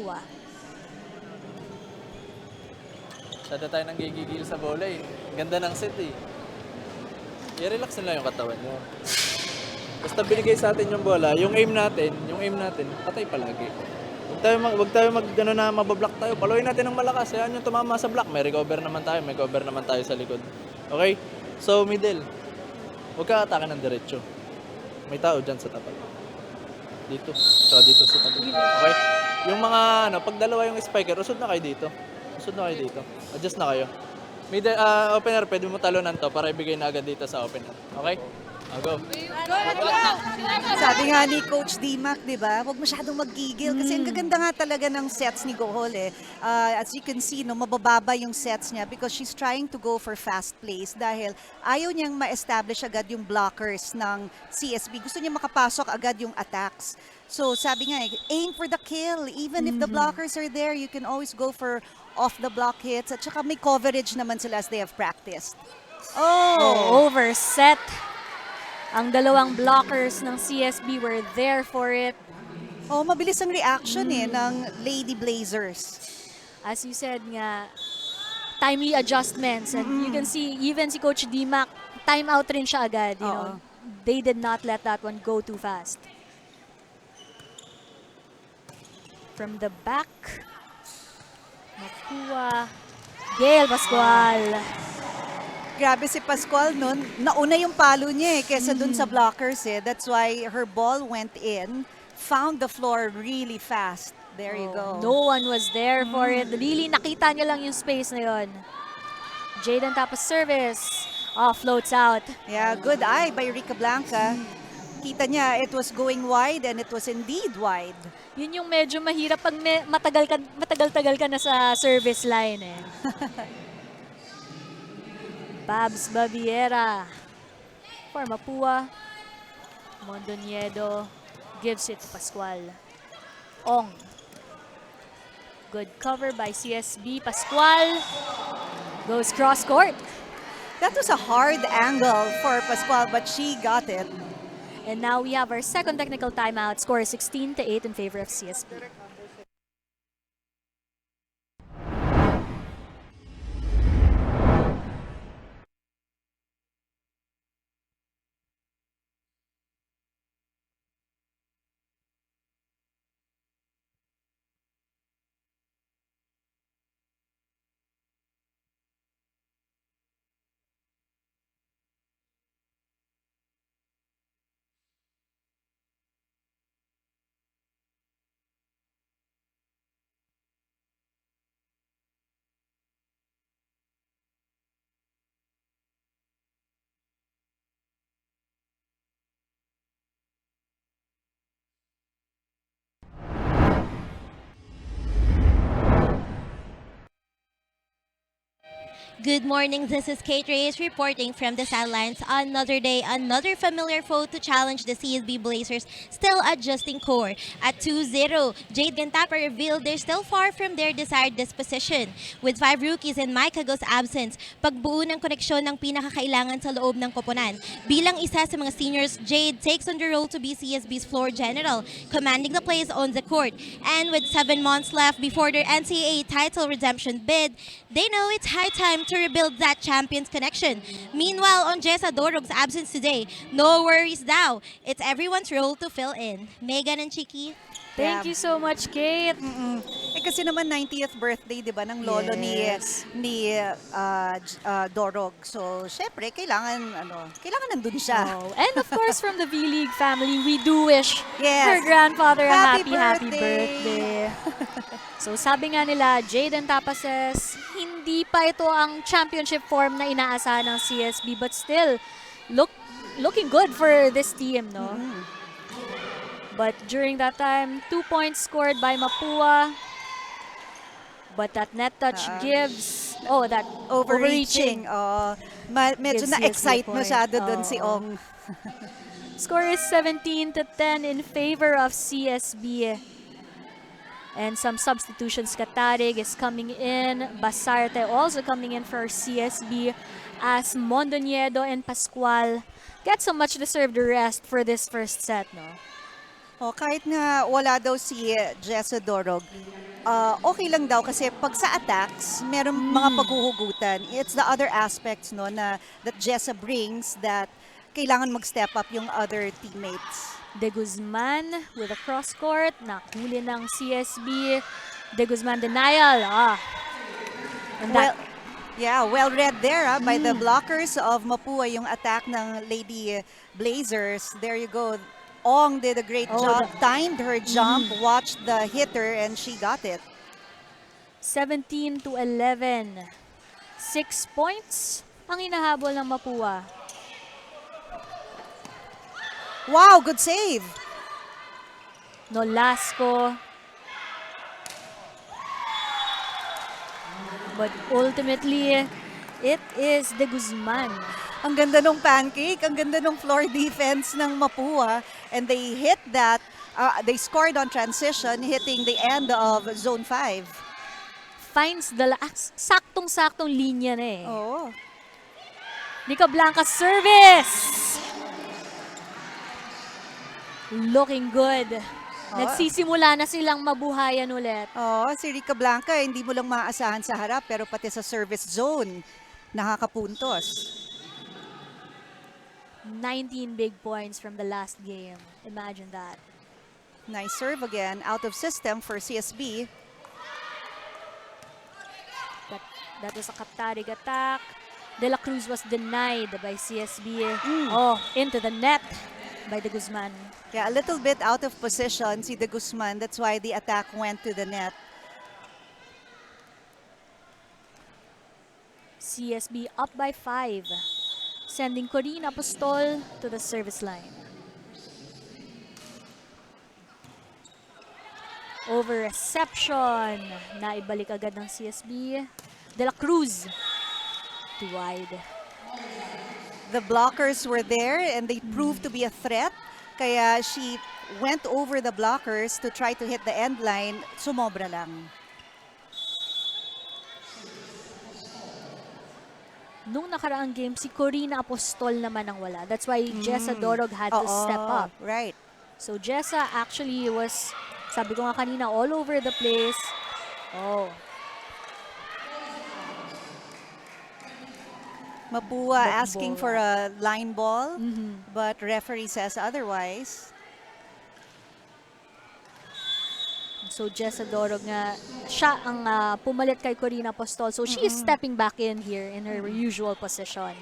Mapua. Masyado tayo nang gigigil sa bola eh. Ganda ng set eh. I-relax nila yung katawan nyo. Basta binigay sa atin yung bola, yung aim natin, patay palagi. Wag tayo na mabablock tayo. Paluin natin ng malakas. Ayan yung tumama sa block. May cover naman tayo sa likod. Okay? So, middle. Huwag ka atake ng diretso. May tao dyan sa tapat. Dito. Tsaka dito sa tapat. Okay? Yung mga, pag dalawa yung spiker, usod na kayo dito. Adjust na kayo. Middle, opener, pwede mo talunan to para ibigay na agad dito sa opener. Okay? Go. Sabi nga ni Coach D-Mac, di ba? Huwag masyadong maggigil kasi ang gaganda nga talaga ng sets ni Gohol eh. As you can see, mabababa yung sets niya because she's trying to go for fast plays dahil ayaw niyang ma-establish agad yung blockers ng CSB. Gusto niya makapasok agad yung attacks. So sabi nga, aim for the kill. Even if the blockers are there, you can always go for off-the-block hits. At saka may coverage naman sila as they have practiced. Oh, overset. Ang dalawang blockers ng CSB were there for it. Oh, mabilis ang reaction ng Lady Blazers. As you said nga, timely adjustments. And you can see, even si Coach D-Mac, time out rin siya agad. You know, they did not let that one go too fast. From the back, Mapua, Gail Pascual. Grabe si Pascual nun. Nauna yung palo niya kesa dun sa blockers That's why her ball went in, found the floor really fast. There you go. No one was there for it. Really, nakita niya lang yung space na yun. Jaden tapos service. Floats out. Yeah, good eye by Rica Blanca. Kita niya, it was going wide and it was indeed wide. Yun yung medyo mahirap pag matagal-tagal ka na sa service line Babs Baviera for Mapua. Mondoniedo gives it to Pascual. Ong. Good cover by CSB. Pascual goes cross court. That was a hard angle for Pascual, but she got it. And now we have our second technical timeout. Score is 16-8 in favor of CSB. Good morning, this is Kate Reyes reporting from the sidelines. Another day, another familiar foe to challenge the CSB Blazers, still adjusting core. At 2-0, Jade Gantapa revealed they're still far from their desired disposition. With 5 rookies and Mike Hago's absence, pagbuo ng koneksyon ng pinakakailangan sa loob ng koponan. Bilang isa sa mga seniors, Jade takes on the role to be CSB's floor general, commanding the plays on the court. And with 7 months left before their NCAA title redemption bid, they know it's high time to rebuild that champions connection. Meanwhile, on Jessa Dorog's absence today, no worries daw. It's everyone's role to fill in. Megan and Chiki. Thank you so much, Kate. Kasi naman 90th birthday, di ba, ng lolo ni Dorog. So, syempre, kailangan nandun siya. And of course, from the V-League family, we do wish her Yes. grandfather a happy birthday. birthday. So, sabi nga nila, Jaden Tapases, hindi pa ito ang championship form na inaasahan ng CSB, but still, looking good for this team, no? But during that time, 2 points scored by Mapua. But that net touch gives, that overreaching. Medyo Gives na-excite CSB point. masyado dun si Ong. Score is 17-10 in favor of CSB. And some substitutions. Katarig is coming in. Basarte also coming in for CSB as Mondoniedo and Pascual get so much deserved rest for this first set, no? Kahit nga wala daw si Jessa Dorog, okay lang daw kasi pag sa attacks, meron mga paghuhugutan. It's the other aspects no na that Jessa brings that kailangan mag-step up yung other teammates. De Guzman with a cross court. Nakuli ng CSB. De Guzman denial. And Well, that, yeah, well read there by the blockers of Mapua yung attack ng Lady Blazers. There you go. Ong did a great job, timed her jump, watched the hitter, and she got it. 17-11. 6 points ang hinahabol ng Mapua. Wow, good save. Nolasco. But ultimately, it is De Guzman. Ang ganda ng pancake, ang ganda ng floor defense ng Mapua. And they hit that, they scored on transition, hitting the end of Zone 5. Finds the saktong-saktong linya na eh. Oh. Nika Blanca service! Looking good. Nagsisimula na silang mabuhayan ulit. Oh, si Rica Blanca, hindi mo lang maasahan sa harap, pero pati sa service zone, nakakapuntos. 19 big points from the last game. Imagine that. Nice serve again, out of system for CSB. That was a Katarig attack. De La Cruz was denied by CSB. Into the net by De Guzman. Yeah, a little bit out of position si De Guzman. That's why the attack went to the net. CSB up by 5. Sending Corinne Apostol to the service line. Over reception. Naibalik agad ng CSB. De La Cruz. Too wide. The blockers were there and they proved to be a threat. Kaya she went over the blockers to try to hit the end line. Sumobra lang. Nung nakaraang game, si Corina Apostol naman ang wala. That's why Jessa Dorog had to step up. Right. So Jessa actually was, sabi ko nga kanina, all over the place. Mapua asking for a line ball, but referee says otherwise. So Jessa Dorog nga, siya ang pumalit kay Corina Apostol. So she is stepping back in here in her usual position.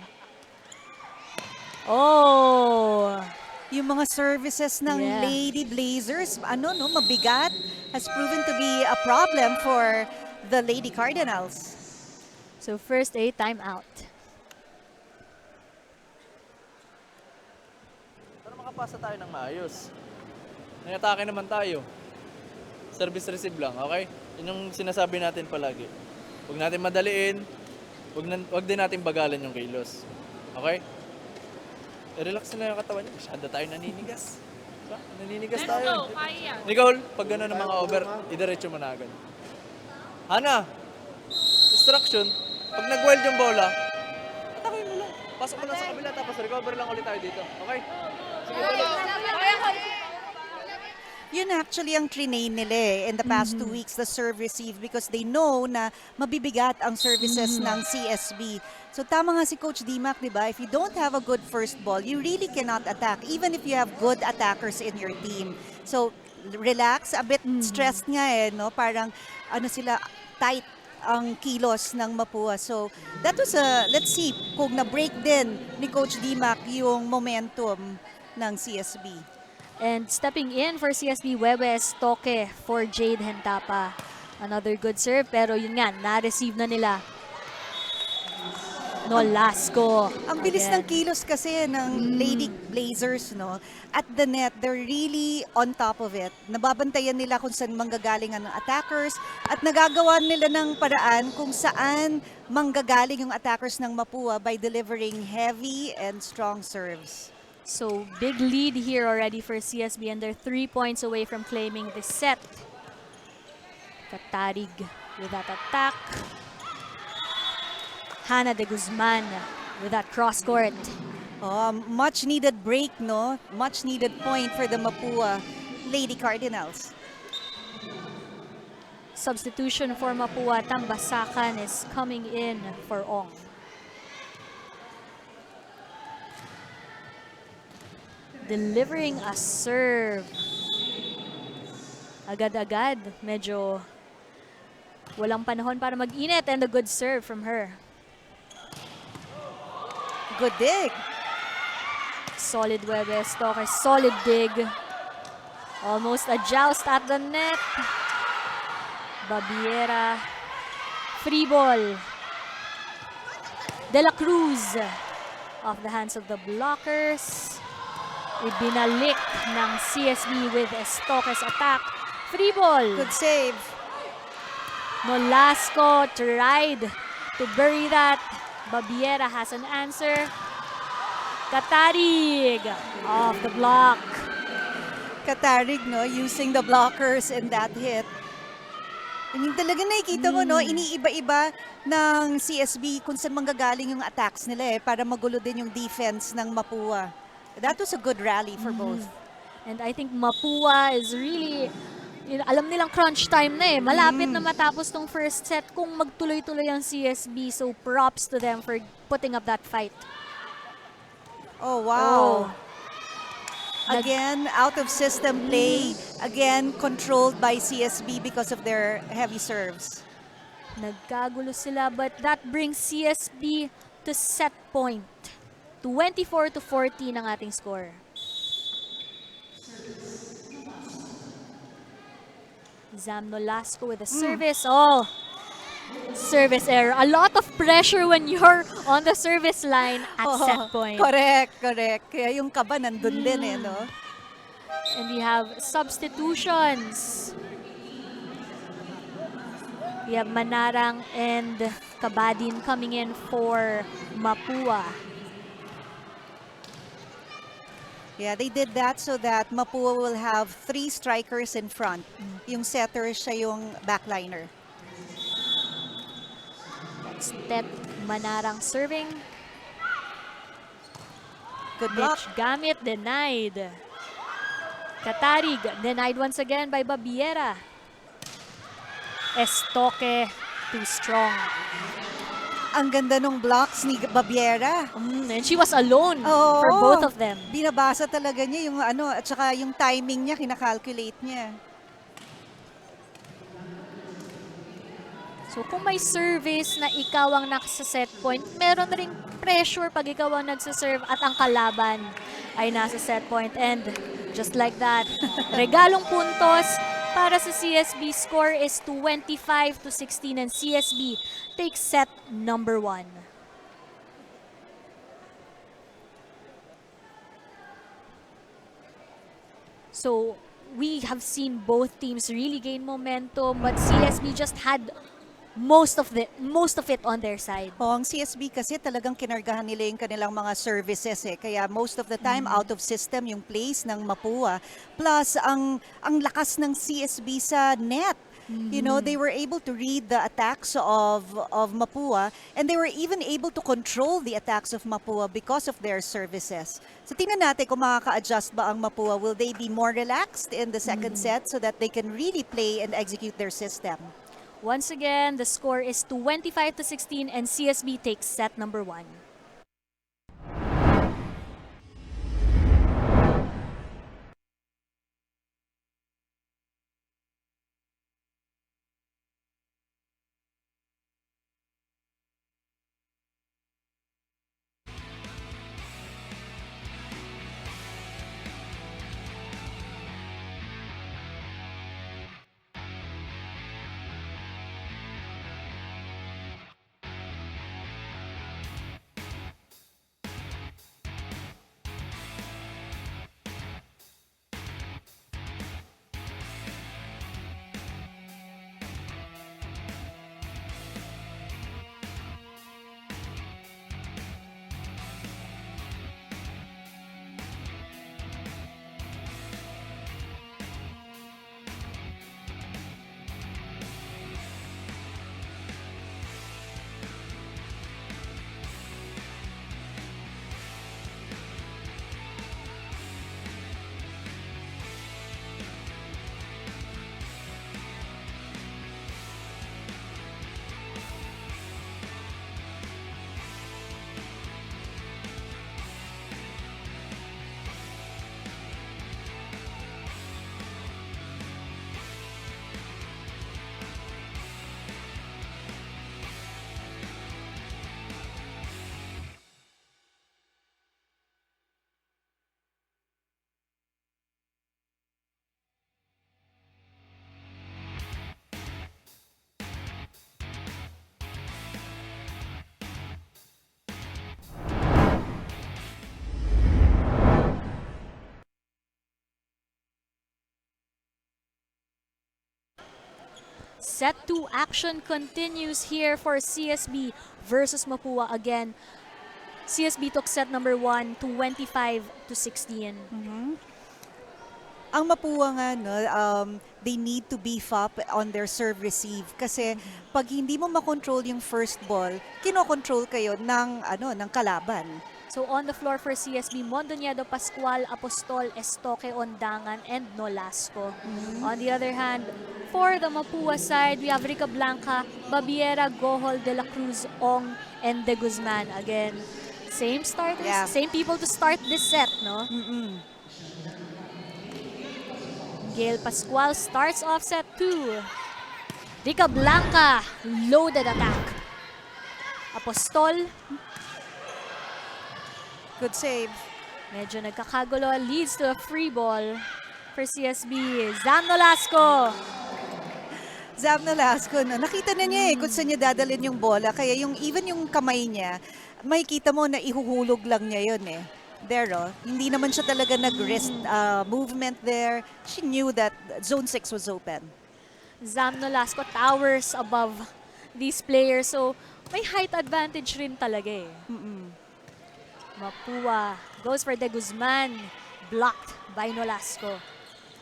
Yung mga services ng Lady Blazers, mabigat, has proven to be a problem for the Lady Cardinals. So first a timeout. Makapasa tayo ng maayos. Nag-atake naman tayo. Service receive lang, okay? Yun yung sinasabi natin palagi. Huwag natin madaliin, huwag din natin bagalan yung kilos. Okay? I-relax na yung katawan niyo. Masyado tayo naninigas. Diba? Naninigas tayo. Nicole, pag gano'n ng mga over, idiretso mo na agad. Hana, instruction, pag nag-wild yung bola, atake mo lang. Pasok mo lang sa kabila, tapos recover lang ulit tayo dito. Okay? Yun actually ang trinain nila in the past 2 weeks, the serve receive, because they know na mabibigat ang services ng CSB. So tama nga si Coach Dimac, di ba? If you don't have a good first ball, you really cannot attack, even if you have good attackers in your team. So relax, a bit stressed nga no? Parang sila, tight ang kilos ng Mapua. So that was let's see kung na-break din ni Coach Dimac yung momentum ng CSB. And stepping in for CSB, Webes Toke for Jade Hentapa. Another good serve, pero yun nga, na-receive na nila. Nolasco. Ang bilis ng kilos kasi ng Lady Blazers, no? At the net, they're really on top of it. Nababantayan nila kung saan manggagaling ang attackers at nagagawa nila ng paraan kung saan manggagaling yung attackers ng Mapua by delivering heavy and strong serves. So, big lead here already for CSB, and they're 3 points away from claiming this set. Katarig with that attack. Hannah De Guzman with that cross court. Much needed break, no? Much needed point for the Mapua Lady Cardinals. Substitution for Mapua, Tambasakan is coming in for Ong. Delivering a serve. Agad-agad, medyo walang panahon para mag-init, and a good serve from her. Good dig. Solid Webes, Stoker, solid dig. Almost a joust at the net. Babiera. Free ball. De La Cruz. Off the hands of the blockers. Ibinalik ng CSB with Stoker's attack. Free ball. Good save. Nolasco tried to bury that. Babiera has an answer. Katarig off the block. Katarig, no, using the blockers in that hit. I mean, talaga nakikita mo, no, iniiba-iba ng CSB kung saan manggagaling yung attacks nila para magulo din yung defense ng Mapua. That was a good rally for both. And I think Mapua is really, alam nilang crunch time na Malapit na matapos tong first set kung magtuloy-tuloy ang CSB. So props to them for putting up that fight. Oh, wow. Again, out of system play. Again, controlled by CSB because of their heavy serves. Nagkagulo sila, but that brings CSB to set point. 24-14 ang ating score. Zam Nolasco with a service. Oh, service error. A lot of pressure when you're on the service line at set point. Correct. Kaya yung kaba nandun din no? And we have substitutions. We have Manarang and Kabadin coming in for Mapua. Yeah, they did that so that Mapua will have 3 strikers in front. Yung setter siya yung backliner. Instead, Manarang serving. Good block. Mitch Gamit denied. Katarig denied once again by Babiera. Estoque too strong. Ang ganda nung blocks ni Babiera. And she was alone Oo. for both of them. Binabasa talaga niya yung at saka yung timing niya, kinakalculate niya. So kung may service na ikaw ang nasa set point, meron ring pressure pag ikaw ang nagsaserve at ang kalaban ay nasa set point. And just like that, regalong puntos para sa CSB. Score is 25-16 and CSB takes set number 1. So we have seen both teams really gain momentum, but CSB just had most of it on their side. Ang CSB kasi talagang kinargahan nila yung kanilang mga services Kaya most of the time out of system yung plays ng Mapua. Plus ang lakas ng CSB sa net. You know, they were able to read the attacks of Mapua, and they were even able to control the attacks of Mapua because of their services. So tingnan natin kung makaka-adjust ba ang Mapua. Will they be more relaxed in the second set so that they can really play and execute their system? Once again, the score is 25-16 and CSB takes set number 1. Set 2 action continues here for CSB versus Mapua again. CSB took set number 1, 25-16. Ang Mapua nga, no, they need to beef up on their serve-receive kasi pag hindi mo makontrol yung first ball, kinokontrol kayo ng kalaban. So on the floor for CSB, Mondoñedo, Pascual, Apostol, Estoque, Ondangan, and Nolasco. On the other hand, for the Mapua side, we have Rica Blanca, Babiera, Gohol, De La Cruz, Ong, and De Guzman. Again, same starters, Yeah. same people to start this set, no? Gail Pascual starts off set 2. Rica Blanca, loaded attack. Apostol, Good save. medyo nagkakagulo, leads to a free ball for CSB. Zam Nolasco. Zam Nolasco, no, nakita na niya kung saan niya dadalhin yung bola. Kaya even yung kamay niya, makikita mo na ihuhulog lang niya yun eh. There, hindi naman siya talaga nag-wrist movement there. She knew that zone 6 was open. Zam Nolasco towers above these players. So, may height advantage rin talaga eh. Mapua goes for De Guzman. Blocked by Nolasco.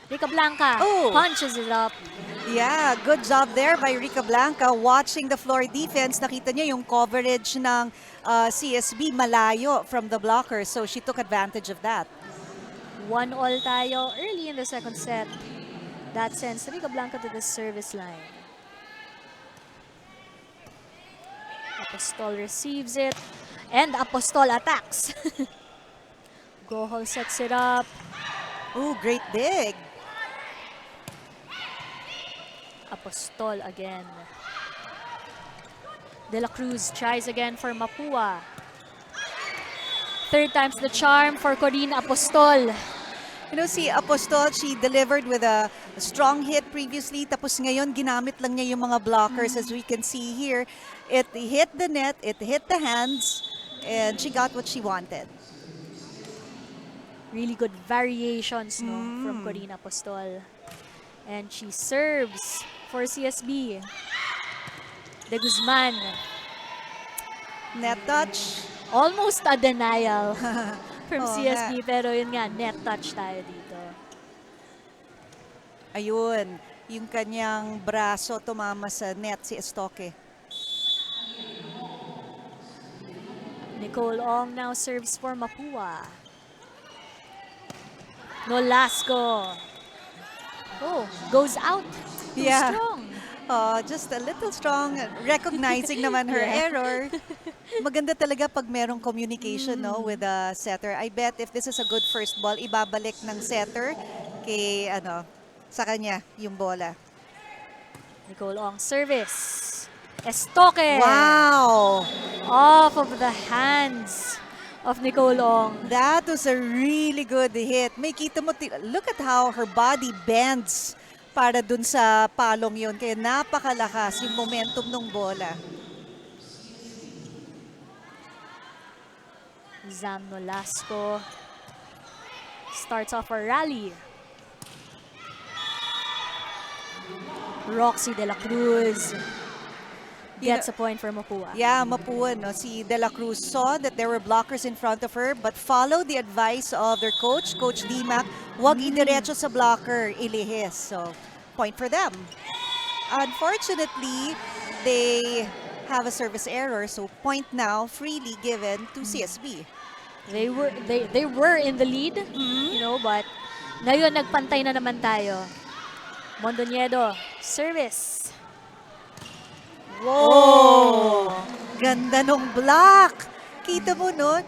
Rica Blanca punches it up. Yeah, good job there by Rica Blanca. Watching the floor defense, nakita niya yung coverage ng CSB malayo from the blocker. So she took advantage of that. 1-all tayo early in the second set. That sends Rica Blanca to the service line. Apostol receives it. And Apostol attacks. Gohol sets it up. Ooh, great dig. Apostol again. De La Cruz tries again for Mapua. Third time's the charm for Corina Apostol. You know, si Apostol, she delivered with a strong hit previously. Tapos ngayon, ginamit lang niya yung mga blockers as we can see here. It hit the net, it hit the hands, and she got what she wanted. Really good variations from Corina Apostol. And she serves for CSB. De Guzman. Net touch. Almost a denial from Oo CSB. nga. Pero yun nga, net touch tayo dito. Ayun, yung kanyang braso tumama sa net si Estoque. Nicole Ong now serves for Mapua. Nolasco. Oh, goes out. Too Yeah. strong. Just a little strong, recognizing naman her Yeah. error. Maganda talaga pag merong communication with the setter. I bet if this is a good first ball, ibabalik ng setter kay sa kanya yung bola. Nicole Ong service. Estoque. Wow! Off of the hands of Nicole Ong. That was a really good hit. May kita mo, look at how her body bends para dun sa palong yun. Kaya napakalakas yung momentum ng bola. Zam Nolasco starts off a rally. Roxy De La Cruz gets a point for Mapua. Yeah, Mapua, no? Si De La Cruz saw that there were blockers in front of her but followed the advice of their coach, Coach Dimac. Huwag idiretso sa blocker, ilihis. So, point for them. Unfortunately, they have a service error, so point now freely given to CSB. They were in the lead, but ngayon nagpantay na naman tayo. Mondoñedo, service. Whoa! Ganda nung block! Kita mo nun,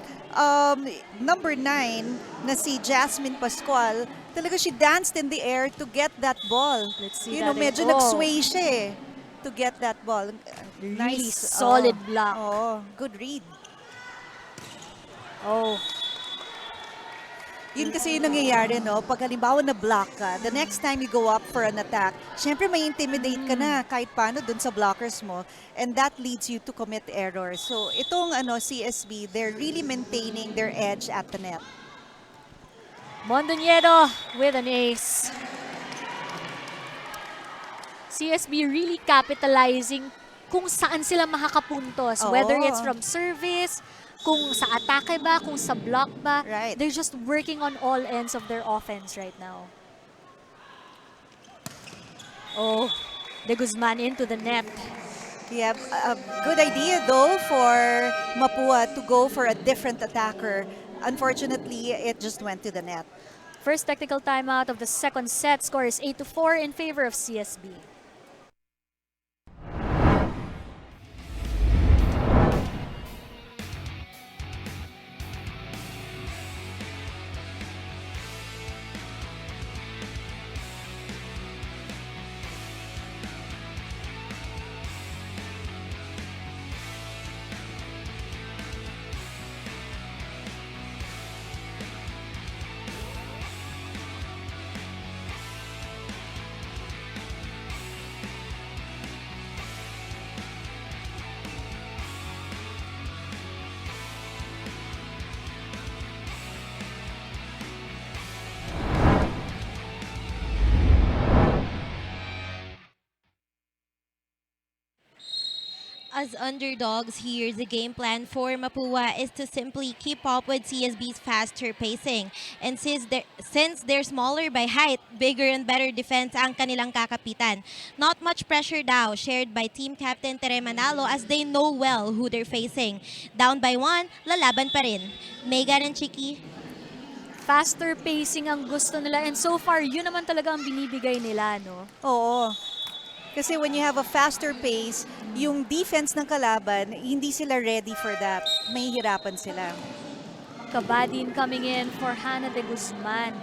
number 9 na si Jasmine Pascual, talaga she danced in the air to get that ball. Let's see You know, that. medyo nag-sway siya to get that ball. Really solid block. Oh, good read. Oh, Yun kasi yung nangyayari, no? Pag halimbawa na block ka, the next time you go up for an attack, syempre may intimidate ka na kahit paano dun sa blockers mo, and that leads you to commit errors. So itong CSB, they're really maintaining their edge at the net. Mondoñedo with an ace. CSB really capitalizing kung saan sila makakapuntos. Whether it's Oo. from service, kung sa atake ba, kung sa block ba. Right. They're just working on all ends of their offense right now. Oh, De Guzman into the net. Yeah, a good idea though for Mapua to go for a different attacker. Unfortunately, it just went to the net. First technical timeout of the second set. Score is 8-4 in favor of CSB. As underdogs here, the game plan for Mapua is to simply keep up with CSB's faster pacing. And since they're smaller by height, bigger and better defense ang kanilang kakapitan. Not much pressure daw shared by team captain Tere Manalo as they know well who they're facing. Down by 1, lalaban pa rin. Megan and Chiki. Faster pacing ang gusto nila and so far, yun naman talaga ang binibigay nila, no? Oo. Kasi when you have a faster pace, yung defense ng kalaban, hindi sila ready for that. May hirapan sila. Kabadin coming in for Hannah De Guzman.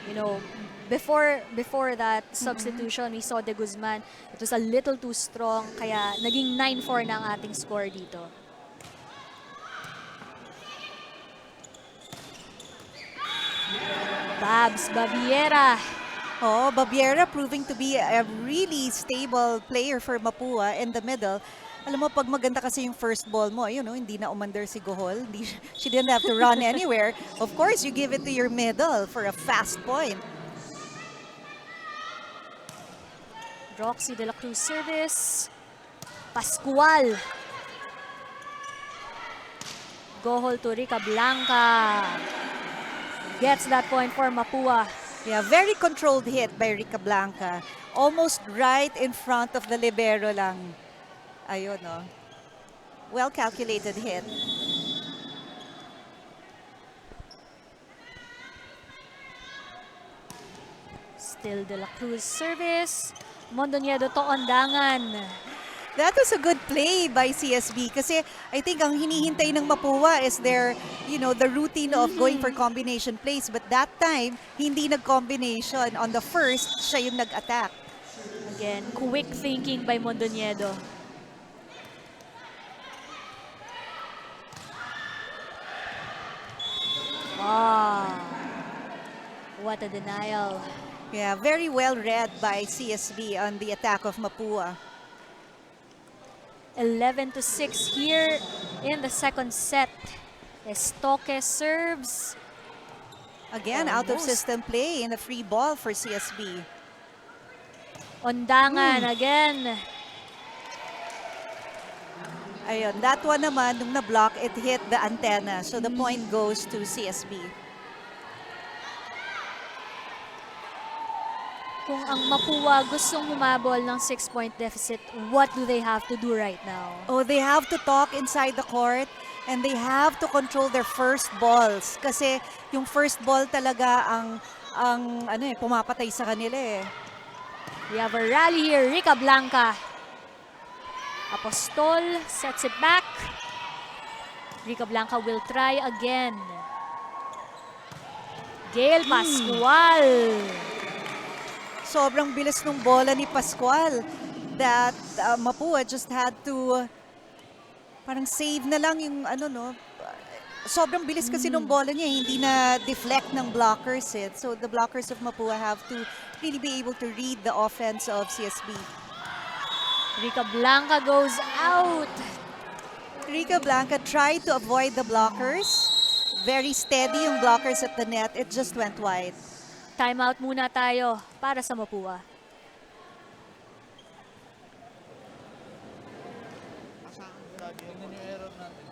You know, before that substitution, we saw De Guzman. It was a little too strong, kaya naging 9-4 na ang ating score dito. Babs Baviera. Oh, Baviera proving to be a really stable player for Mapua in the middle. Alam mo, pag maganda kasi yung first ball mo, you know, hindi na umandar si Gohol. She didn't have to run anywhere. Of course, you give it to your middle for a fast point. Roxy De La Cruz service. Pascual. Gohol to Rica Blanca. Gets that point for Mapua. Yeah, very controlled hit by Rica Blanca. Almost right in front of the libero lang. Ayun, no? Well calculated hit. Still De La Cruz service. Mondoñedo to ondangan. That was a good play by CSB kasi I think ang hinihintay ng Mapua is their, you know, the routine of going for combination plays. But that time, hindi nag-combination. On the first, siya yung nag-attack. Again, quick thinking by Mondoñedo. Ah, what a denial. Yeah, very well read by CSB on the attack of Mapua. 11-6 here in the second set. Estoque serves. Again, out of system play in a free ball for CSB. Ondangan again. Ayun, that one naman, nung na-block, it hit the antenna. So the point goes to CSB. Kung ang Mapua gustong humabol ng 6-point deficit, what do they have to do right now? Oh, they have to talk inside the court and they have to control their first balls. Kasi yung first ball talaga ang ano pumapatay sa kanila eh. We have a rally here, Rica Blanca. Apostol sets it back. Rica Blanca will try again. Gail Pascual. Sobrang bilis ng bola ni Pascual that Mapua just had to parang save na lang yung ano no. Sobrang bilis kasi ng bola niya, hindi na deflect ng blockers eh. So the blockers of Mapua have to really be able to read the offense of CSB. Rica Blanca goes out. Rica Blanca tried to avoid the blockers. Very steady yung blockers at the net. It just went wide. Timeout muna tayo para sa Mapua. Tingnan yung error natin.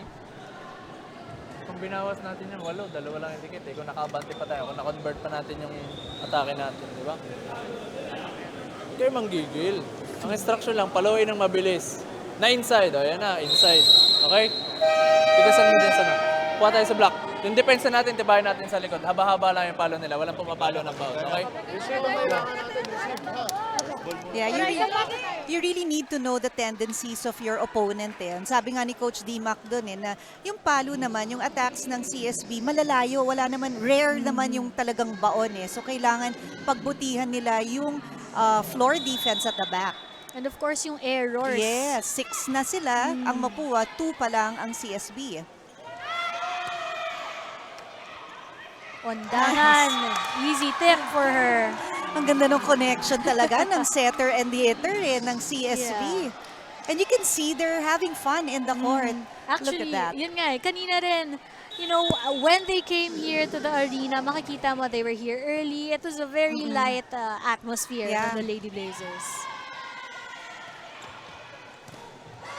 6. Kung binawas natin yung 8, 2 lang yung dikit eh. Kung nakabante pa tayo, kung na-convert pa natin yung atake natin, di ba? Hindi kayo manggigil. Ang instruction lang, paluin ng mabilis. Na inside, o yan na, inside. Okay? Tigasan mo din sana. Kuha tayo sa block. Yung depensa natin, tibahin natin sa likod. Haba-haba lang yung palo nila. Walang pumapalo ng bawat. Okay? Yeah, you really need to know the tendencies of your opponent. Eh. Sabi nga ni Coach D-Mac doon na yung palo naman, yung attacks ng CSB, malalayo. Wala naman, rare naman yung talagang baon. So kailangan pagbutihan nila yung floor defense at the back. And of course, yung errors. Yes, 6 na sila. Ang Mapua, 2 pa lang ang CSB. Ondangan. Easy tip for her. Ang ganda ng connection talaga ng setter and the hitter ng CSB. Yeah. And you can see they're having fun in the court. Actually, Look at that. yun nga kanina rin, you know, when they came here to the arena, makikita mo they were here early. It was a very light atmosphere from the Lady Blazers.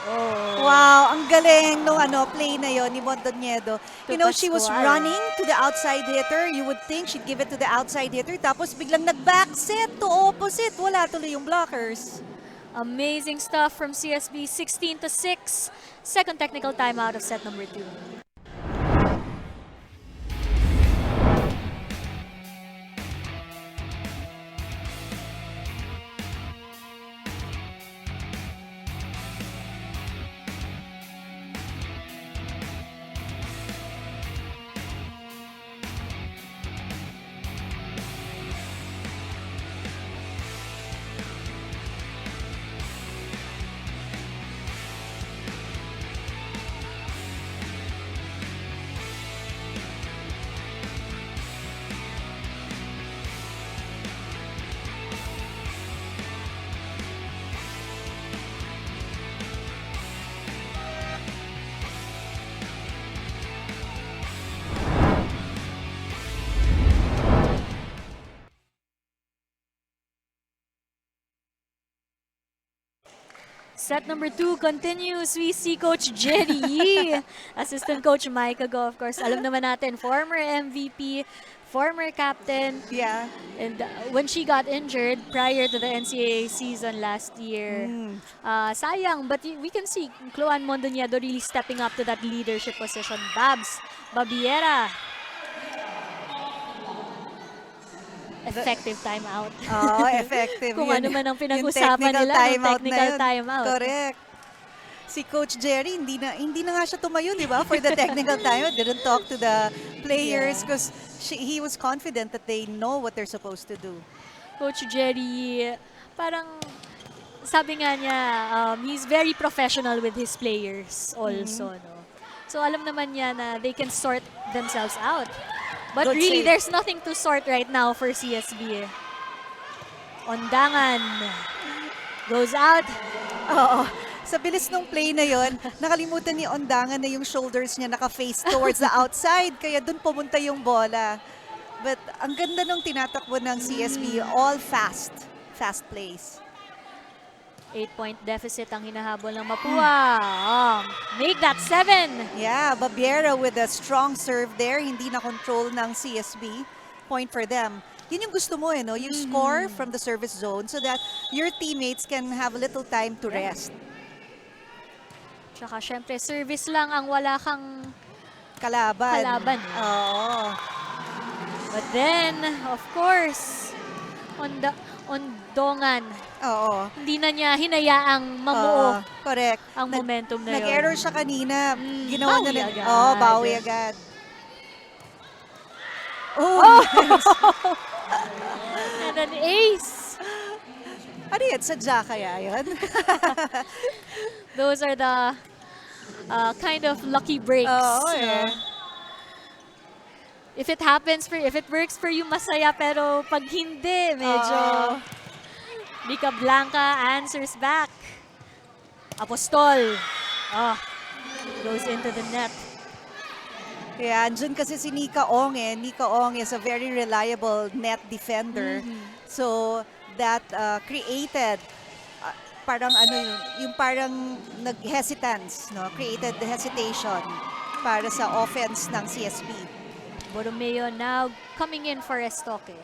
Oh. Wow, ang galing nung play na yon ni Mondoñedo. You know, she was Pascual. running to the outside hitter. You would think she'd give it to the outside hitter. Tapos biglang nag-back set to opposite. Wala tuloy yung blockers. Amazing stuff from CSB, 16-6. Second technical timeout of set number 2. Set number 2 continues. We see Coach Jerry Yee. Assistant Coach Micah Go, of course. Alam naman natin, former MVP, former captain. Yeah. And when she got injured prior to the NCAA season last year, sayang. But we can see Chloan Mondoñedo really stepping up to that leadership position. Babiera. Effective timeout. Oo, effective. Kung yun. ano man ang Yung pinag-usapan technical nila, timeout technical na yun. timeout. Correct. Si Coach Jerry, hindi na nga siya tumayo, di ba? For the technical timeout. Didn't talk to the players because he was confident that they know what they're supposed to do. Coach Jerry, parang sabi nga niya, he's very professional with his players also. No? So alam naman niya na they can sort themselves out. But Good really, save. there's nothing to sort right now for CSB. Ondangan goes out. Oo. Sa bilis ng play na yon, nakalimutan ni Ondangan na yung shoulders niya naka-face towards the outside. Kaya dun pumunta yung bola. But ang ganda nung tinatakbo ng CSB. All fast. Fast plays. 8-point deficit ang hinahabol ng Mapua. Make that 7. Yeah, Babiera with a strong serve there. Hindi na control ng CSB. Point for them. Yun yung gusto mo, no? You score from the service zone so that your teammates can have a little time to rest. Tsaka syempre, service lang ang wala kang Kalaban. kalaban. Oo. But then, of course, Ondongan, Oo. hindi na niya hinayaang mamuo Correct. ang momentum na yun. Nag-error siya kanina. Ginawa bawi niya agad. Oo, bawi agad. Oh, nice. And an ace. Ano yan? Sadya kaya yun? Those are the kind of lucky breaks. Oo, no? If it happens for if it works for you, masaya. Pero pag hindi, medyo Mika Blanca answers back. Apostol. Goes into the net. Yeah, andyan kasi si Nika Ong Nika Ong is a very reliable net defender. So that created parang ano yun, yung parang nag-hesitance, no? Created the hesitation para sa offense ng CSB. Borromeo now coming in for Estoque.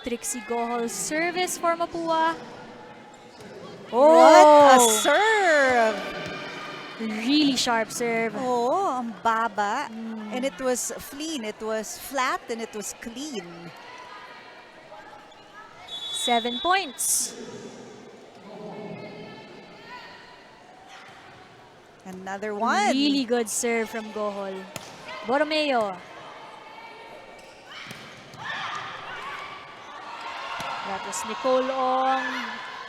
Trixie Gohol service for Mapua. What a Oh! serve! Really sharp serve. Oo, ang baba. And it was clean, it was flat, and it was clean. 7 points. Another one. Really good serve from Gohol. Borromeo. That was Nicole Ong.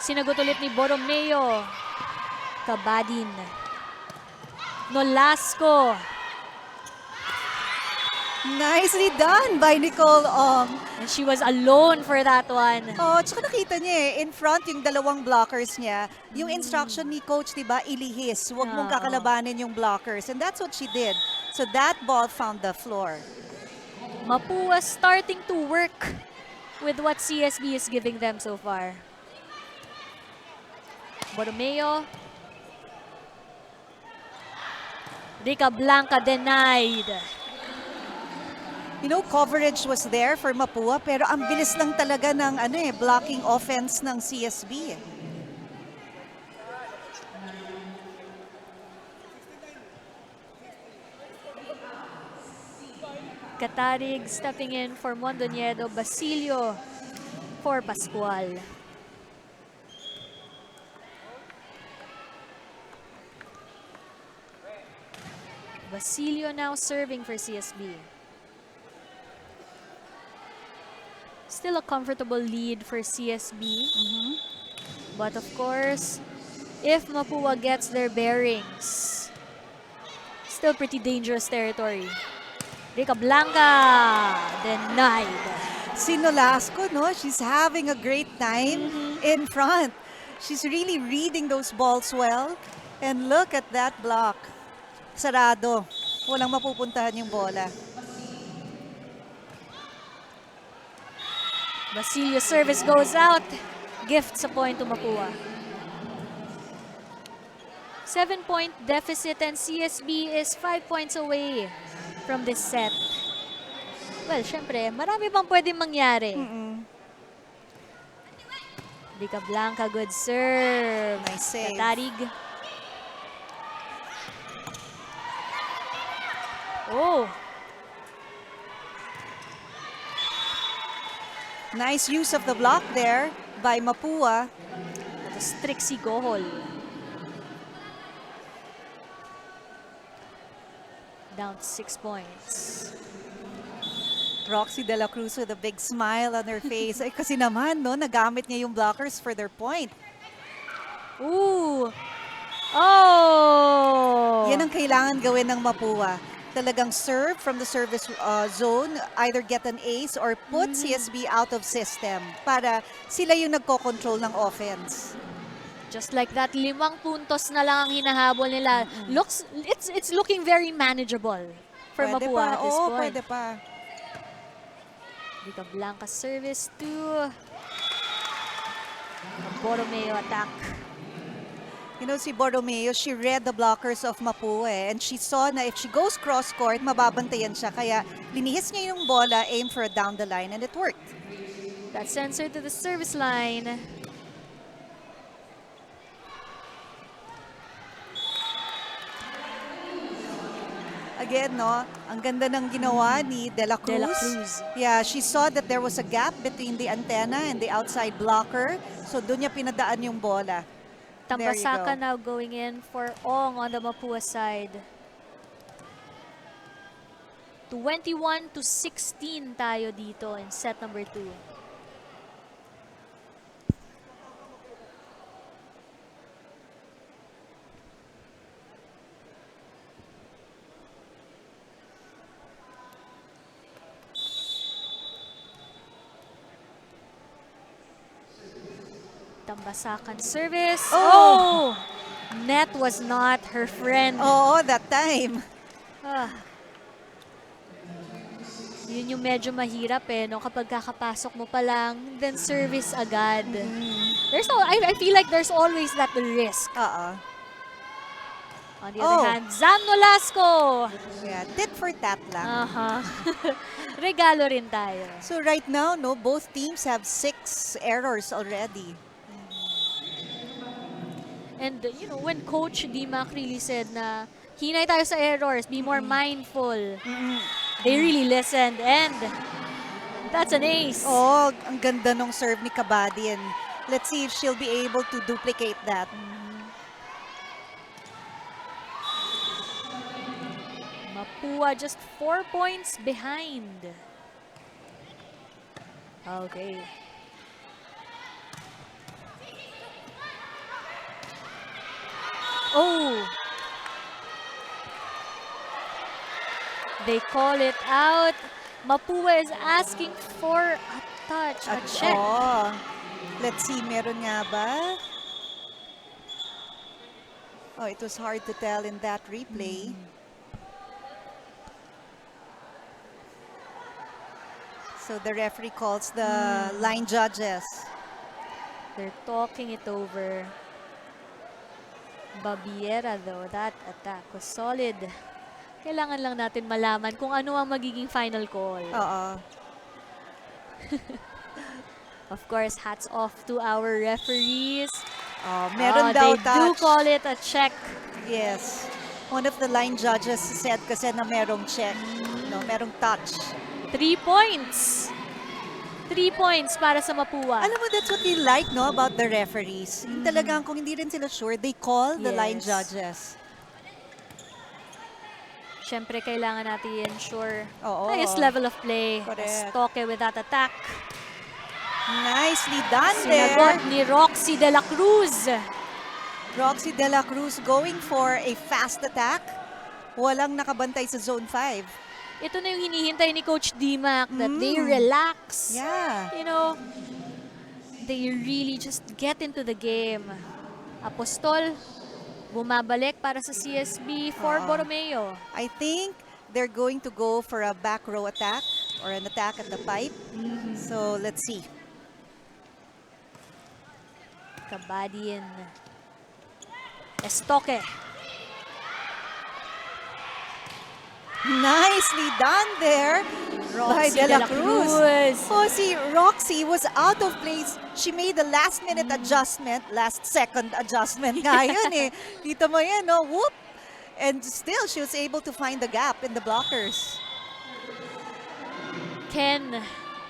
Sinagot ulit ni Borromeo. Kabadin. Nolasco. Nicely done by Nicole Ong. And she was alone for that one. Oh, tsaka nakita niya in front yung dalawang blockers niya. Yung instruction ni coach, diba, ilihis. Huwag mong Oo. kakalabanin yung blockers. And that's what she did. So that ball found the floor. Mapua starting to work with what CSB is giving them so far. Borromeo. Rica Blanca denied. You know, coverage was there for Mapua, pero ang bilis lang talaga ng blocking offense ng CSB. Katarig stepping in for Mondoñedo. Basilio for Pascual. Basilio now serving for CSB. Still a comfortable lead for CSB. But of course, if Mapua gets their bearings, still pretty dangerous territory. Rica Blanca denied. Si Nolasco, no? She's having a great time in front. She's really reading those balls well. And look at that block. Sarado. Walang mapupuntahan yung bola. Basilio service goes out. Gifts a point to Mapua. 7-point deficit and CSB is 5 points away from this set. Well, syempre, marami pang pwedeng mangyari. Rica Blanca, good serve. Nice save. Katarig. Oh, Nice use of the block there by Mapua. that was Trixie Gohol. Down to 6 points. Roxy De La Cruz with a big smile on her face. Ay, kasi naman, no, nagamit niya yung blockers for their point. Ooh. Oh. Yan ang kailangan gawin ng Mapua. Talagang serve from the service zone, either get an ace or put CSB out of system para sila yung nagko-control ng offense. Just like that, 5 puntos na lang ang hinahabol nila. It's looking very manageable for Pwede Mapua pa, at this oo, point. pwede pa. Rica Blanca service to Borromeo attack. You know, si Borromeo, she read the blockers of Mapua and she saw na if she goes cross-court, mababantayan siya. Kaya linihis niya yung bola, aim for a down the line, and it worked. That sends her to the service line. Again, no, ang ganda ng ginawa ni De La Cruz. De La Cruz. Yeah, she saw that there was a gap between the antenna and the outside blocker. So doon niya pinadaan yung bola. There you Tampasaka go. now going in for Ong on the Mapua side. 21-16 tayo dito in set number 2. Tambasakan service. Oh! Net was not her friend. Oo, that time. Ah. Yun yung medyo mahirap no? Kapag kakapasok mo pa lang, then service agad. I feel like there's always that risk. Oo. On the other hand, Zam Nolasco! Yeah, tit for tat lang. Regalo rin tayo. So right now, no, both teams have 6 errors already. And when Coach Dimac really said na hinay tayo sa errors, be more mindful. They really listened and that's an ace. Oh, ang ganda nung serve ni Kabadin. Let's see if she'll be able to duplicate that. Mapua just 4 points behind. Okay. Oh! They call it out. Mapua is asking for a touch, a check. Oh, let's see, meron nga ba? Oh, it was hard to tell in that replay. So the referee calls the line judges. They're talking it over. Babiera though, that attack was solid. Kailangan lang natin malaman kung ano ang magiging final call. Oo. Of course, hats off to our referees. Oh, meron daw They touch. do call it a check. Yes. One of the line judges said kasi na merong check. No, merong touch. 3 points. 3 points para sa Mapua. Alam mo, that's what we like, no, about the referees. Yung talagang kung hindi rin sila sure, they call the line Yes. judges. Siyempre, kailangan natin i-ensure Oo. highest level of play. Correct. Stoke with that attack. Nicely done there. Sinagot ni Roxy de la Cruz. Roxy de la Cruz going for a fast attack. Walang nakabantay sa zone 5. Ito na yung hinihintay ni Coach Dimac, that they relax. Yeah. They really just get into the game. Apostol, bumabalik para sa CSB for Borromeo. I think they're going to go for a back row attack or an attack at the pipe. So let's see. Kabadin. Estoque. Nicely done there by Roxy De La Cruz. Cruz. Oh, see, Roxy was out of place. She made the last-minute adjustment, last-second adjustment nga yun eh. Dito mo yan, no? Whoop! And still, she was able to find the gap in the blockers. Can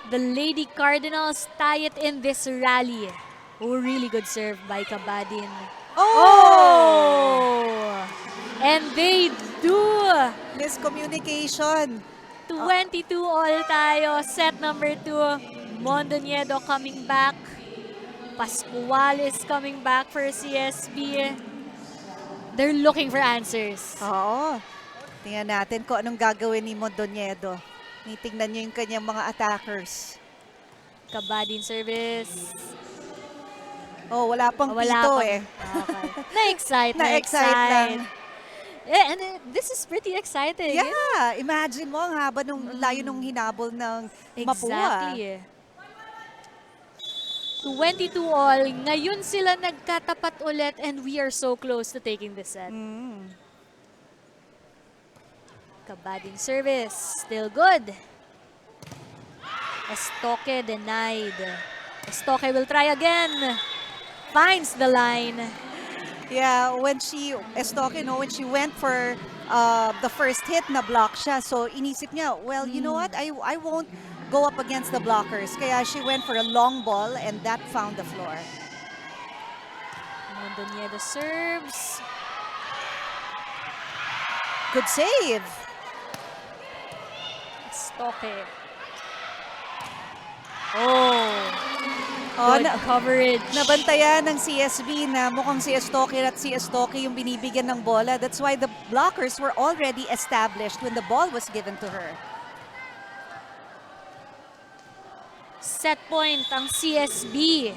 the Lady Cardinals tie it in this rally? Oh, really good serve by Kabadin. Oh! And they do! Miscommunication. 22 all tayo. Set number 2. Mondoñedo coming back. Pascual is coming back for CSB. They're looking for answers. Oo. Tingnan natin kung anong gagawin ni Mondoñedo. Tingnan niyo yung kanyang mga attackers. Kabadin service. Oh, wala pang Wala pito pang- eh. Okay. Na-excite. Na-excite lang. Yeah, and this is pretty exciting. Yeah, imagine mo ang haba nung layo nung hinabol ng Mapua. Exactly. 22 all. Ngayon sila nagkatapat ulit and we are so close to taking this set. Kabading service. Still good. Estoque denied. Estoque will try again. Finds the line. Yeah, when she went for the first hit, na block siya. So inisip niya, well, you know what? I won't go up against the blockers. Kaya she went for a long ball and that found the floor. Mondoñedo serves. Good save. Estoque. Oh. Oh, Good coverage. Nabantayan ng CSB na mukhang si Estoque at si Estoque yung binibigyan ng bola. That's why the blockers were already established when the ball was given to her. Set point ang CSB.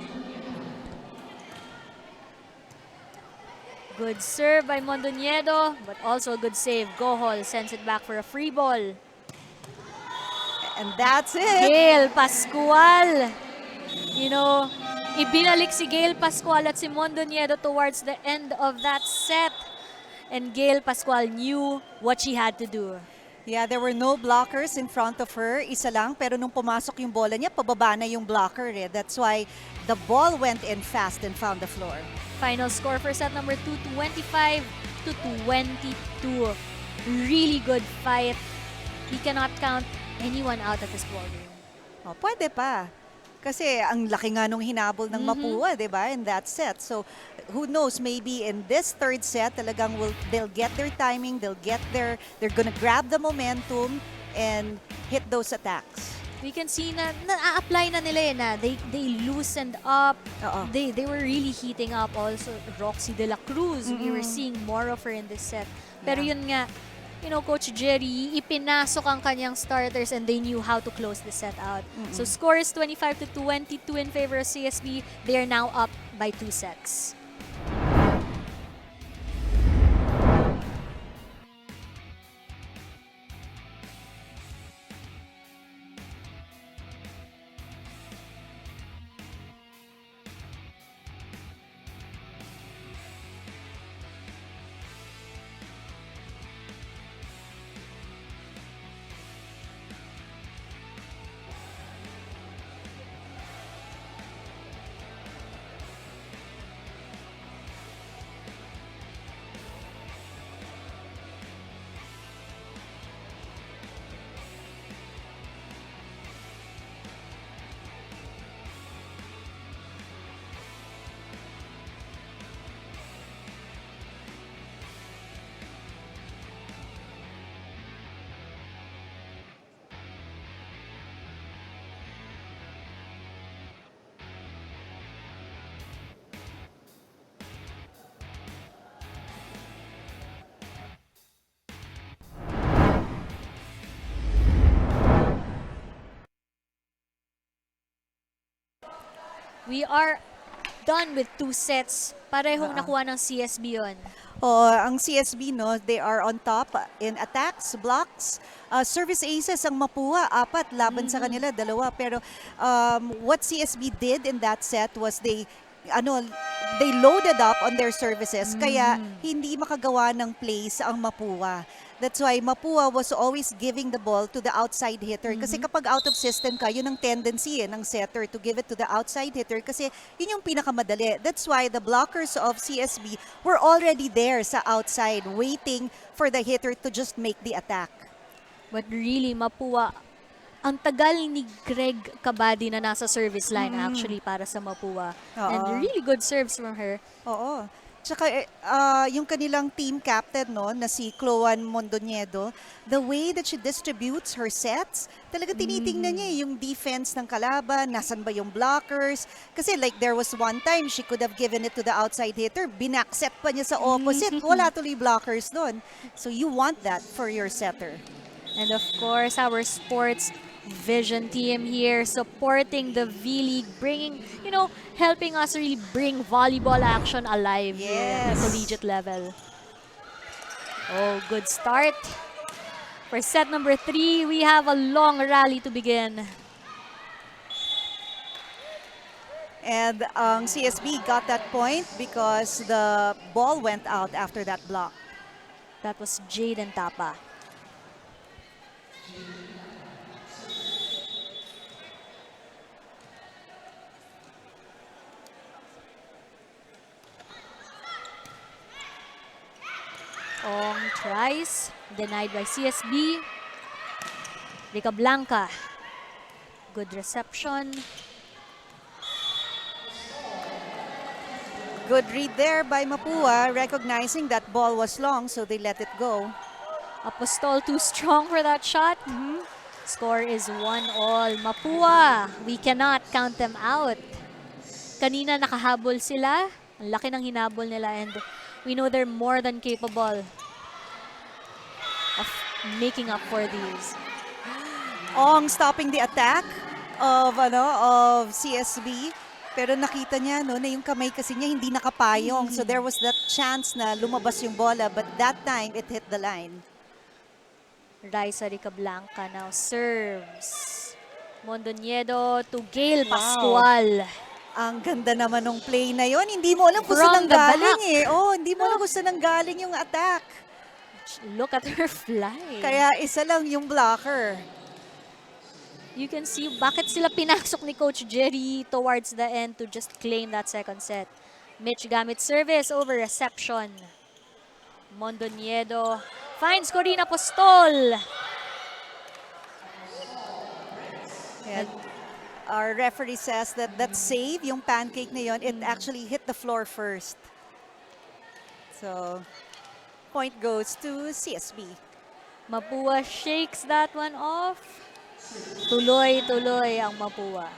Good serve by Mondoñedo, but also a good save. Gohol sends it back for a free ball. And that's it. Gail Pascual. You know, ibinalik si Gail Pascual at si Mondoñedo towards the end of that set. And Gail Pascual knew what she had to do. Yeah, there were no blockers in front of her. Isa lang, pero nung pumasok yung bola niya, pababa na yung blocker. That's why the ball went in fast and found the floor. Final score for set number 2, 25 to 22. Really good fight. We cannot count anyone out of this ballgame. Oh, pwede pa. Kasi ang laki nga nung hinabol ng Mapua, di ba, in that set. So, who knows, maybe in this third set, talagang they'll get their timing, they're gonna grab the momentum and hit those attacks. We can see na na-apply na nila na they loosened up. Oo. They were really heating up also. Roxy De La Cruz, we were seeing more of her in this set. Pero yun nga, you know, Coach Jerry, ipinasok ang kanyang starters and they knew how to close the set out. So score is 25 to 22 in favor of CSB. They are now up by 2 sets. We are done with 2 sets. Parehong nakuha ng CSB yun. Oh, ang CSB, no, they are on top in attacks, blocks, service aces ang Mapua, 4 laban sa kanila, 2. Pero what CSB did in that set was they loaded up on their services, kaya hindi makagawa ng plays ang Mapua. That's why Mapua was always giving the ball to the outside hitter. Kasi kapag out of system ka, yun ang tendency ng setter to give it to the outside hitter kasi yun yung pinakamadali. That's why the blockers of CSB were already there sa outside waiting for the hitter to just make the attack. But really, Mapua, ang tagal ni Greg Cabadi na nasa service line actually para sa Mapua. And really good serves from her. Oo. Tsaka yung kanilang team captain, no, na si Chloan Mondoñedo, the way that she distributes her sets, talaga tinitingnan niya yung defense ng kalaban, nasan ba yung blockers. Kasi like there was one time, she could have given it to the outside hitter, binakset pa niya sa opposite, wala tuloy blockers doon. So you want that for your setter. And of course, our sports vision team here supporting the V-League, bringing, helping us really bring volleyball action alive here at the collegiate level. Oh, good start. For set number 3, we have a long rally to begin. And CSB got that point because the ball went out after that block. That was Jaden Tapa. Ong tries, denied by CSB. Rica Blanca, good reception. Good read there by Mapua, recognizing that ball was long, so they let it go. Apostol too strong for that shot. Score is 1-1. Mapua, we cannot count them out. Kanina nakahabol sila. Ang laki ng hinabol nila and we know they're more than capable of making up for these. Ong stopping the attack of CSB. Pero nakita niya na yung kamay kasi niya hindi nakapayong. So there was that chance na lumabas yung bola, but that time it hit the line. Raisa Ricablanca now serves. Mondoñedo to Gail Wow. Pascual. Ang ganda naman ng play na yon. Hindi mo alam kung From saan the galing back. eh. Oh, hindi mo alam kung saan galing yung attack. Look at her fly. Kaya isa lang yung blocker. You can see bakit sila pinasok ni Coach Jerry towards the end to just claim that second set. Mitch gamit service over reception. Mondoñedo finds Corina Postol. And our referee says that that save, yung pancake na yon, it actually hit the floor first. So, point goes to CSB. Mapua shakes that one off. Tuloy-tuloy ang Mapua.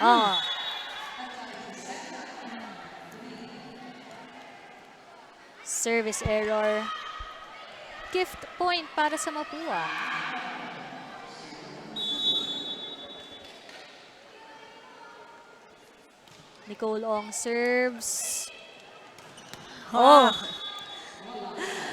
Ah. Service error. Gift point para sa Mapua. Nicole Ong serves. Oh.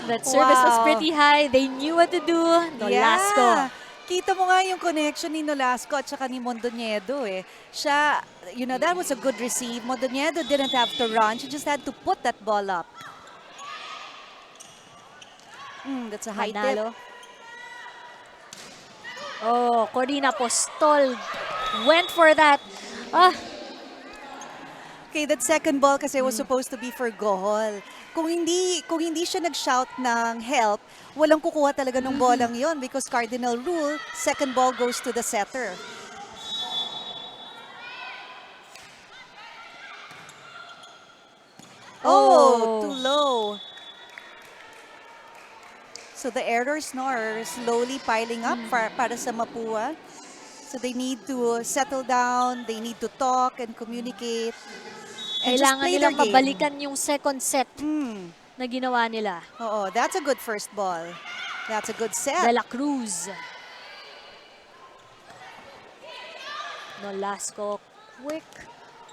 That service was Wow. pretty high. They knew what to do. Nolasco. Yeah. Kita mo nga yung connection ni Nolasco at saka ni Mondoñedo eh. Siya, you know, that was a good receive. Mondoñedo didn't have to run. She just had to put that ball up. That's a high Manalo. tip. Oh, Corina Postol went for that. Ah, Okay, that second ball kasi was supposed to be for Gohol. Kung hindi siya nag-shout ng help, walang kukuha talaga ng bolang yon because cardinal rule, second ball goes to the setter. Oh, too low. So the errors now are slowly piling up para sa Mapua. So they need to settle down, they need to talk and communicate. And just kailangan play nilang their game. mabalikan yung second set Hmm. na ginawa nila. Oo, that's a good first ball. That's a good set. De La Cruz. Nolasco, quick.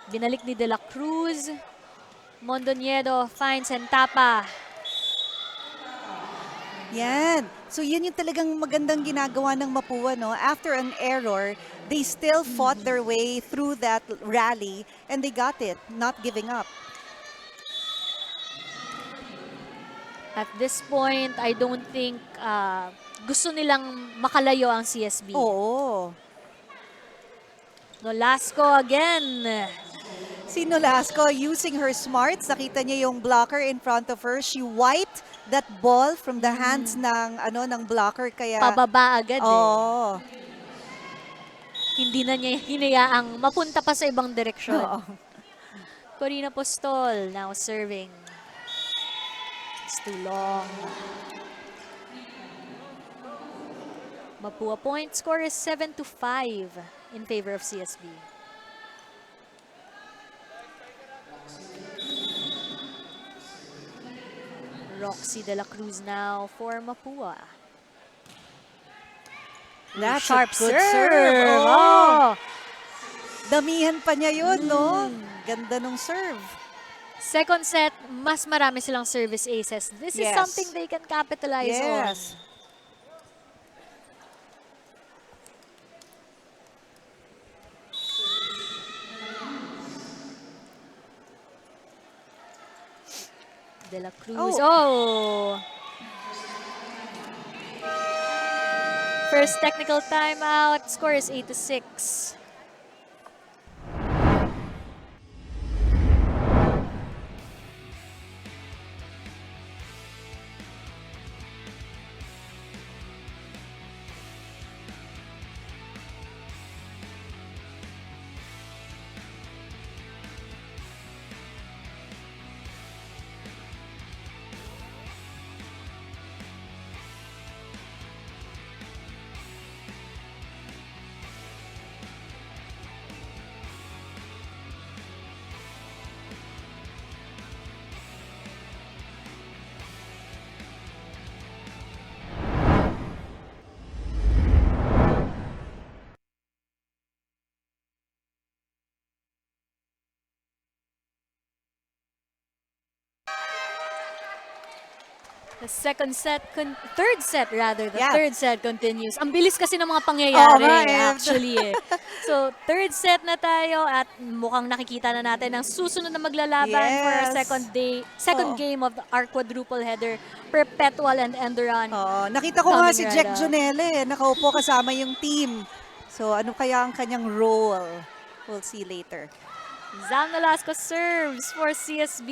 Binalik ni De La Cruz. Mondoñedo finds Entapa. Yan. So yun yung talagang magandang ginagawa ng Mapua, no? After an error, they still fought their way through that rally and they got it, not giving up. At this point, I don't think gusto nilang makalayo ang CSB. Oo. Nolasco again. Si Nolasco using her smarts, nakita niya yung blocker in front of her. She wiped that ball from the hands ng blocker kaya Pababa agad eh. Oo. Hindi na niya hinayaang mapunta pa sa ibang direksyon. Oo. Corina Postol now serving. It's too long. Mapua point score is 7-5 in favor of CSB. Roxy De La Cruz now for Mapua. That's Sharp a good serve. serve. Oh. Oh. Damihan pa niya yun, no? Ganda nung serve. Second set, mas marami silang service aces. This is Yes. something they can capitalize on. Yes. De La Cruz. Oh. First technical timeout. Score is 8-6. The third set rather, the Yeah. third set continues. Ang bilis kasi ng mga Oo pangyayari nga eh. actually eh. So, third set na tayo at mukhang nakikita na natin ang susunod na maglalaban for our Yes. second Oo. game of our quadruple header, Perpetual and Enduran. Oo, nakita ko nga Coming si right Jack up. Junelle, nakaupo kasama yung team. So ano kaya ang kanyang role? We'll see later. Zam Nolasco serves for CSB.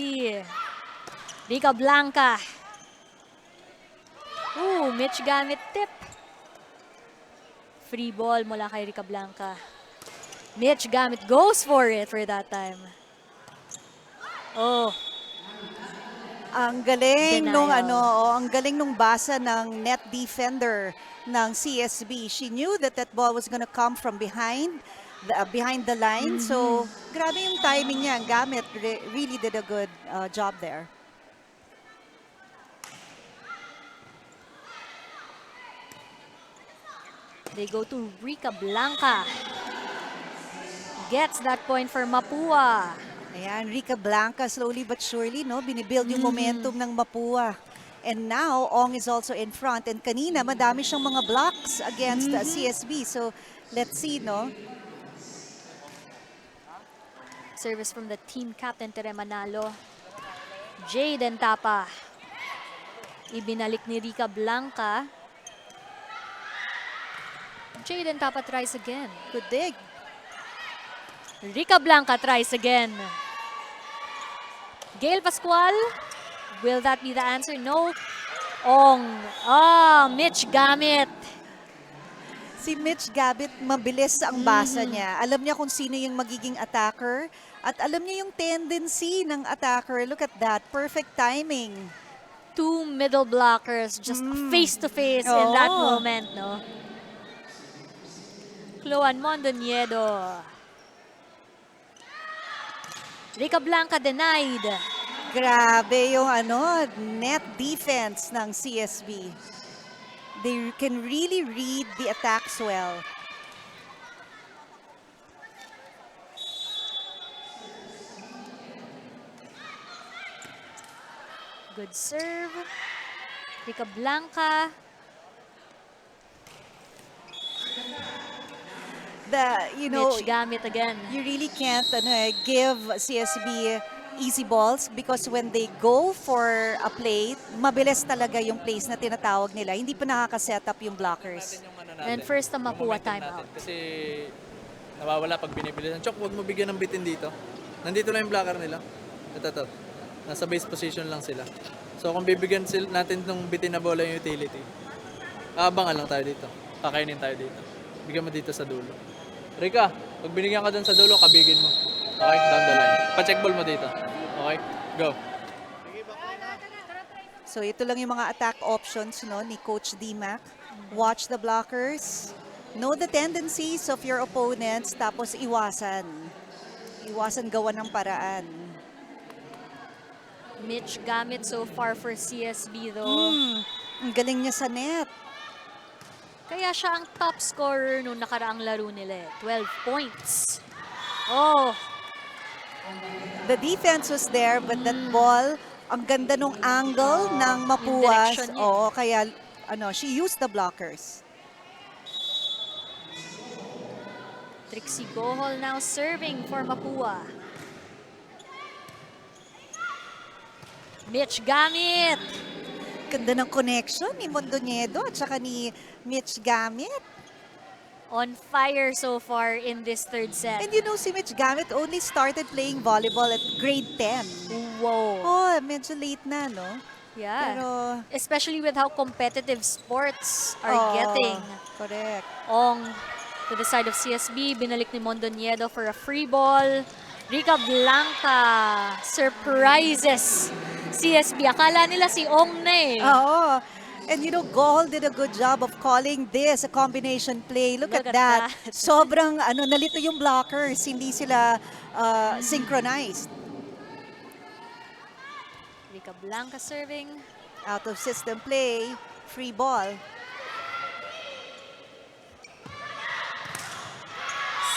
Rica Blanca. Ooh, Mitch gamit tip. Free ball mula kay Rica Blanca. Mitch gamit goes for it for that time. Oh, Ang galing Denial. ang galing nung basa ng net defender ng CSB. She knew that that ball was gonna come from behind the line. So, grabe yung timing niya. Ang gamit really did a good job there. they go to Rica Blanca. Gets that point for Mapua. Ayan, Rica Blanca slowly but surely, no, binibuild yung momentum ng Mapua. And now, Ong is also in front. And kanina, madami siyang mga blocks against CSB. So, let's see, no? Service from the team captain, Tere Manalo. Jaden Tapa. Ibinalik ni Rica Blanca. Jaden Tapa tries again. Good dig. Rica Blanca tries again. Gail Pascual. Will that be the answer? No. Ong. Mitch gamit. Si Mitch Gabit, mabilis ang basa niya. Alam niya kung sino yung magiging attacker. At alam niya yung tendency ng attacker. Look at that. Perfect timing. Two middle blockers just face to face in that Oo. moment, no? Chloan Mondoniedo. Rica Blanca denied. Grabe yung net defense ng CSB. They can really read the attacks well. Good serve. Rica Blanca. Mitch gamit again. You really can't give CSB easy balls because when they go for a play, mabilis talaga yung plays na tinatawag nila. Hindi pa nakaka-set up yung blockers. And first ang Mapua Momentum timeout. natin. Kasi nawawala pag binibilisan. Chok, huwag mo bigyan ng bitin dito. Nandito lang yung blocker nila. Ito. Nasa base position lang sila. So kung bibigyan natin ng bitin na bola yung utility, abangan lang tayo dito. Kakainin tayo dito. Bigyan mo dito sa dulo. Rika, pag binigyan ka dun sa dulo, kabigin mo. Okay, down the line. Pa-check ball mo dito. Okay, go. So ito lang yung mga attack options ni Coach D-Mac. Watch the blockers. Know the tendencies of your opponents. Tapos iwasan. Iwasan gawa ng paraan. Mitch gamit so far for CSB though. Ang galing niya sa net. Kaya siya ang top scorer nung nakaraang laro nila. 12 points. Oh, The defense was there, but that ball, ang ganda nung angle ng Mapua. direction niya. Oo, kaya she used the blockers. Trixie Gohol now serving for Mapua. Mitch gamit. Ganda ng connection ni Mondoniedo at saka ni Mitch Gamit. On fire so far in this third set. And si Mitch Gamit only started playing volleyball at grade 10. Wow. Oh, medyo late na, no? Yeah. Pero, Especially with how competitive sports are oh, getting. Correct. Ong to the side of CSB, binalik ni Mondoniedo for a free ball. Rica Blanca surprises CSB. Akala nila si Ong na eh. Oo. And Gohol did a good job of calling this a combination play. Look at that. Sobrang nalito yung blockers. Hindi sila synchronized. Rica Blanca serving. Out of system play. Free ball.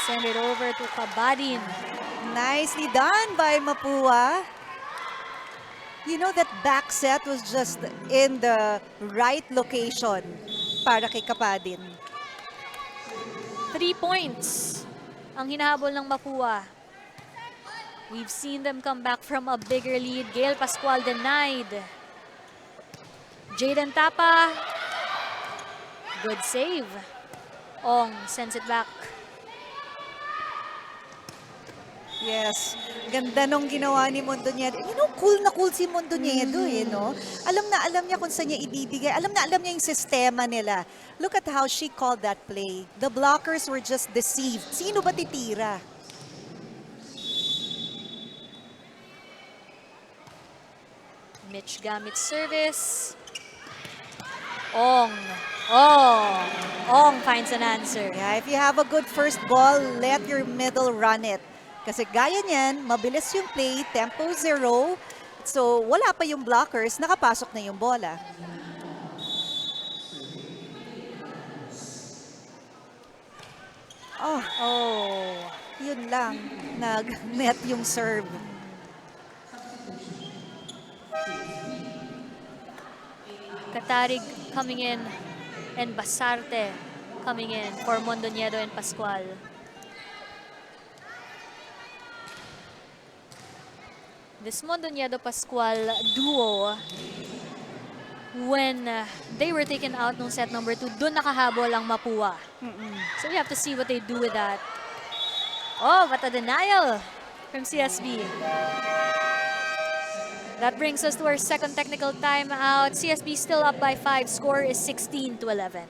Send it over to Kabadin. Nicely done by Mapua. You know, that back set was just in the right location para kay Kapadin. 3 points ang hinahabol ng Mapua. We've seen them come back from a bigger lead. Gail Pascual denied. Jaden Tapa, good save. Ong sends it back. Yes, ganda nung ginawa ni Mondoñedo. You know, cool na cool si Mondoñedo no? Alam na alam niya kung saan niya ibibigay. Alam na alam niya yung sistema nila. Look at how she called that play. The blockers were just deceived. Sino ba titira? Mitch gamit service. Ong. Oh, Ong finds an answer. Yeah, if you have a good first ball, let your middle run it. Kasi gaya niyan, mabilis yung play, tempo 0. So, wala pa yung blockers, nakapasok na yung bola. Oh, Yun lang, nag-net yung serve. Katarig coming in and Basarte coming in for Mondoñedo and Pascual. This Mondoñedo-Pascual duo, when they were taken out nung set number 2, doon nakahabol ang Mapua. So we have to see what they do with that. Oh, what a denial from CSB. That brings us to our second technical timeout. CSB still up by 5. Score is 16-11.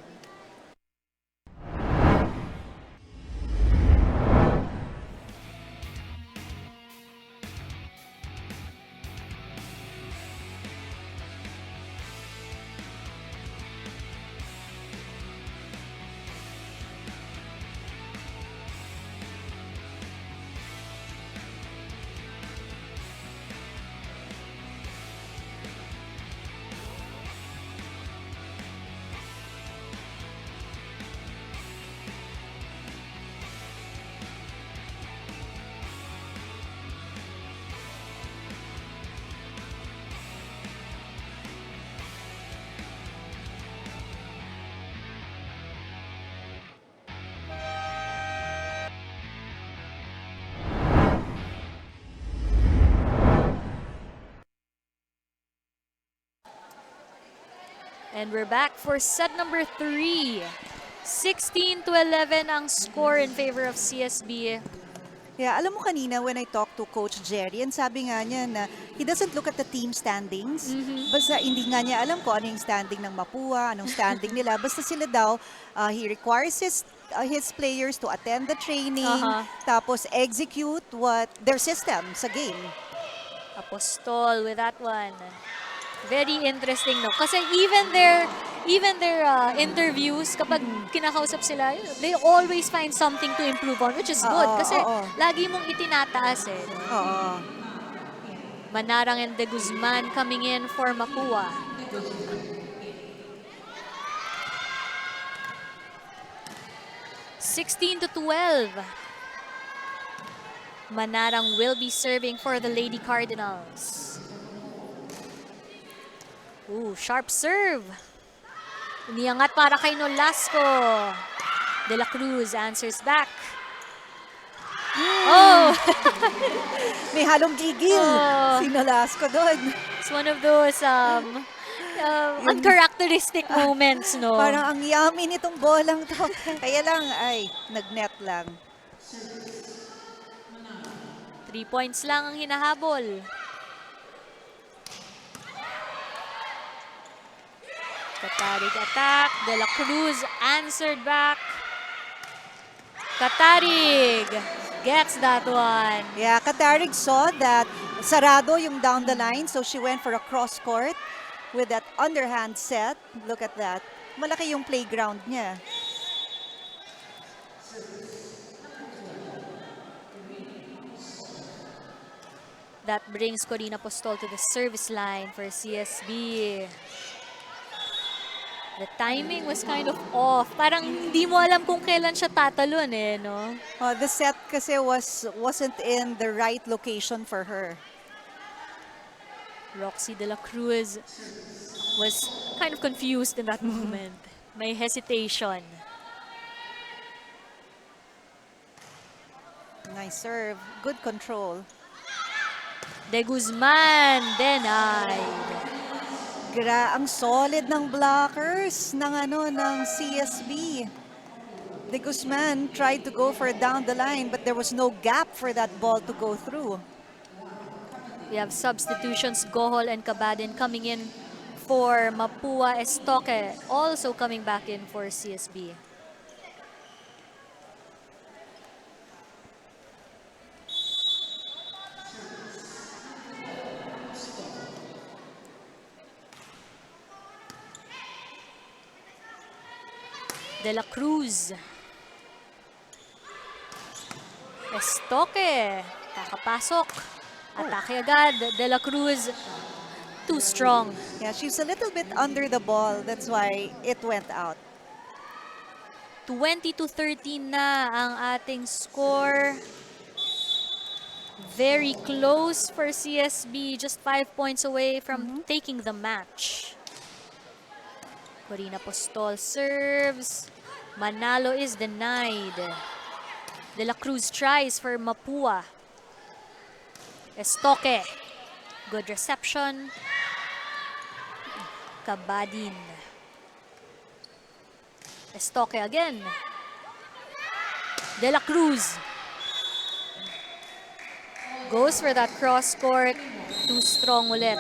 And we're back for set number 3. 16-11 ang score in favor of CSB. Yeah, alam mo kanina when I talked to Coach Jerry, and sabi nga niya na he doesn't look at the team standings. Basta hindi nga niya alam kung ano yung standing ng Mapua, anong standing nila. Basta sila daw, he requires his players to attend the training, tapos execute what their system sa game. Apostol with that one. Very interesting, no? Kasi even their interviews, kapag kinakausap sila, they always find something to improve on, which is good. Kasi lagi mong itinataas eh. Oo. Manarang and De Guzman coming in for Mapua. (16-12). Manarang will be serving for the Lady Cardinals. Ooh, sharp serve. Iniangat para kay Nolasco. De La Cruz answers back. Oh! May halong gigil si Nolasco doon. It's one of those uncharacteristic moments, no? Parang ang yummy nitong bolang to. Kaya lang, ay, nag-net lang. 3 points lang ang hinahabol. Katarig attack. De La Cruz answered back. Katarig gets that one. Yeah, Katarig saw that sarado yung down the line, so she went for a cross court with that underhand set. Look at that. Malaki yung playground niya. That brings Corina Postol to the service line for CSB. The timing was kind of off. Parang hindi mo alam kung kailan siya tatalon eh, no? The set kasi wasn't in the right location for her. Roxy De La Cruz was kind of confused in that moment. May hesitation. Nice serve. Good control. De Guzman denied. Ang solid ng blockers ng CSB. De Guzman tried to go for down the line, but there was no gap for that ball to go through. We have substitutions, Gohol and Cabadin coming in for Mapua. Estoque also coming back in for CSB. De La Cruz. Estoque. Kakapasok. Atake agad. De La Cruz. Too strong. Yeah, she's a little bit under the ball. That's why it went out. 20-13 na ang ating score. Very close for CSB. Just 5 points away from taking the match. Corina Postol serves. Manalo is denied. De La Cruz tries for Mapua. Estoque. Good reception. Cabadin. Estoque again. De La Cruz. Goes for that cross court. Too strong ulit.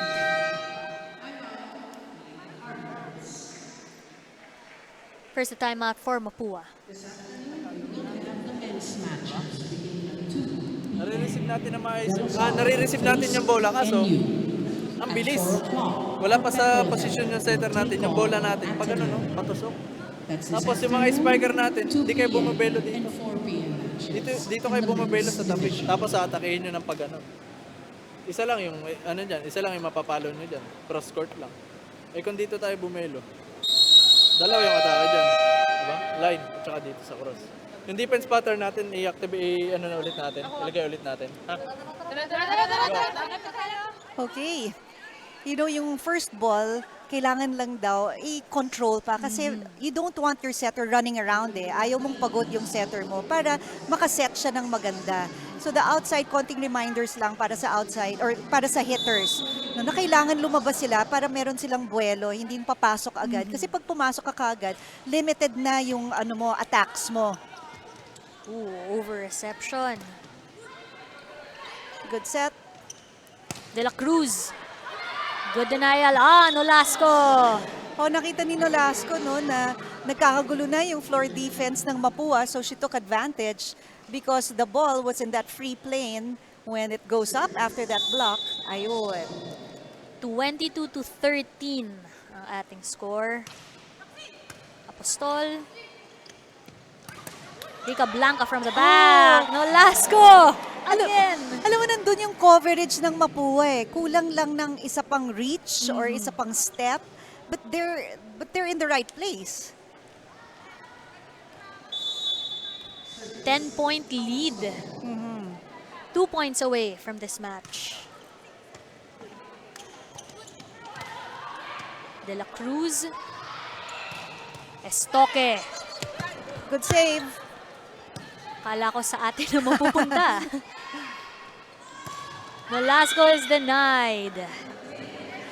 First a timeout for Mapua. Nare-receive natin na maayos. Nare-receive natin yung bola kaso ang bilis. Wala pa sa posisyon yung setter natin, yung bola natin. Pag patusok. Tapos yung mga spiker natin, hindi kayo bumabelo dito. Dito kayo bumabelo sa tapis. Tapos atakehin nyo ng pag Isa lang yung, isa lang yung mapapalo nyo dyan. Cross court lang. Kung dito tayo bumelo, dalawa yung atake dyan. Diba? Line, at saka dito sa cross. Yung defense pattern natin, i-activate, ulit natin. Ilagay ulit natin. Ha? Okay. Yung first ball, kailangan lang daw i-control pa kasi you don't want your setter running around Ayaw mong pagod yung setter mo para makaset siya ng maganda. So the outside, konting reminders lang para sa outside or para sa hitters na kailangan lumabas sila para meron silang buwelo, hindi papasok agad. Kasi pag pumasok ka kaagad, limited na yung attacks mo. Ooh, over reception. Good set. De La Cruz. Good denial. Nolasco. Nakita ni Nolasco na nagkakagulo na yung floor defense ng Mapua, so she took advantage because the ball was in that free plane when it goes up after that block. Ayun. 22-13 ang ating score. Apostol. Rica Blanca from the back. Nolasco. Again. Alam mo, nandun yung coverage ng Mapua Kulang lang ng isa pang reach or isa pang step. But they're in the right place. 10-point lead. 2 points away from this match. De La Cruz. Estoque. Good save. Kala ko sa atin na mapupunta. Nolasco is denied.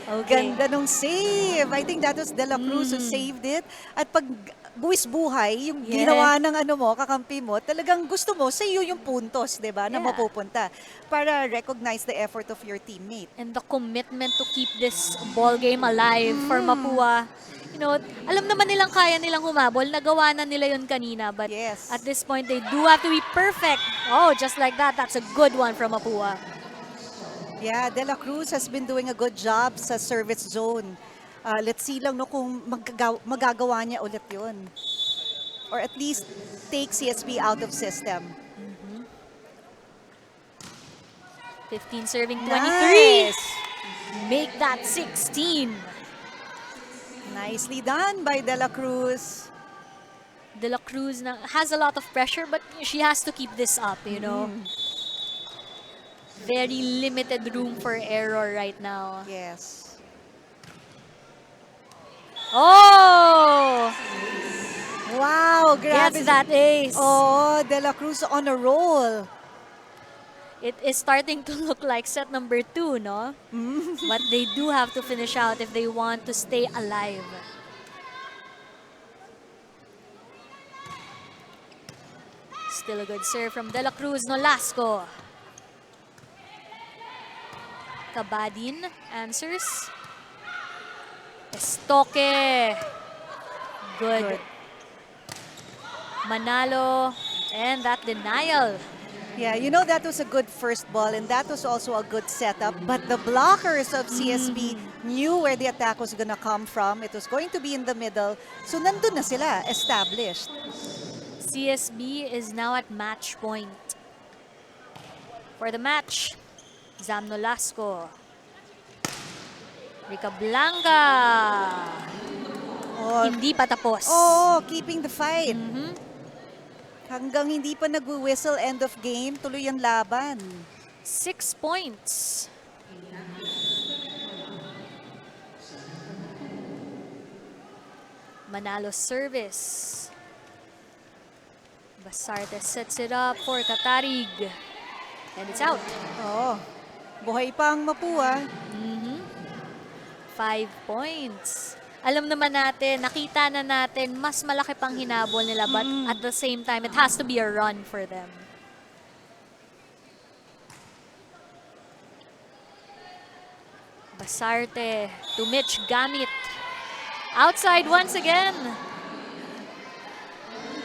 Okay. Ganda nung save. I think that was De La Cruz who saved it. At pag buwis buhay, yung ginawa ng kakampi mo, talagang gusto mo sa iyo yung puntos, 'di ba, na mapupunta para recognize the effort of your teammate. And the commitment to keep this ball game alive for Mapua. Alam naman nilang kaya nilang humabol. Nagawa na nila yun kanina. But at this point, they do have to be perfect. Just like that. That's a good one from Mapua. Yeah, De La Cruz has been doing a good job sa service zone. Let's see lang kung magagawa niya ulit yun. Or at least take CSB out of system. 15 serving 23. Nice. Make that 16. Nicely done by De La Cruz. De La Cruz has a lot of pressure, but she has to keep this up, Very limited room for error right now. Yes. Oh! Wow, grabe. Gets that ace. Oh, De La Cruz on a roll. It is starting to look like set number 2, no? But they do have to finish out if they want to stay alive. Still a good serve from De La Cruz. Nolasco. Kabadin answers. Estoque. Good. Manalo. And that denial. Yeah, you know, that was a good first ball and that was also a good setup. But the blockers of CSB knew where the attack was gonna come from. It was going to be in the middle. So nandun na sila, established. CSB is now at match point. For the match, Zam Nolasco. Rica Blanca. Oh, Hindi pa tapos. keeping the fight. Hanggang hindi pa nag-whistle end of game, tuloy ang laban. 6 points. Manalo service. Basarte sets it up for Katarig. And it's out. Oh, buhay pa ang Mapua. 5 points. Alam naman natin, nakita na natin, mas malaki pang hinabol nila. But at the same time, it has to be a run for them. Basarte to Mitch Gamit. Outside once again.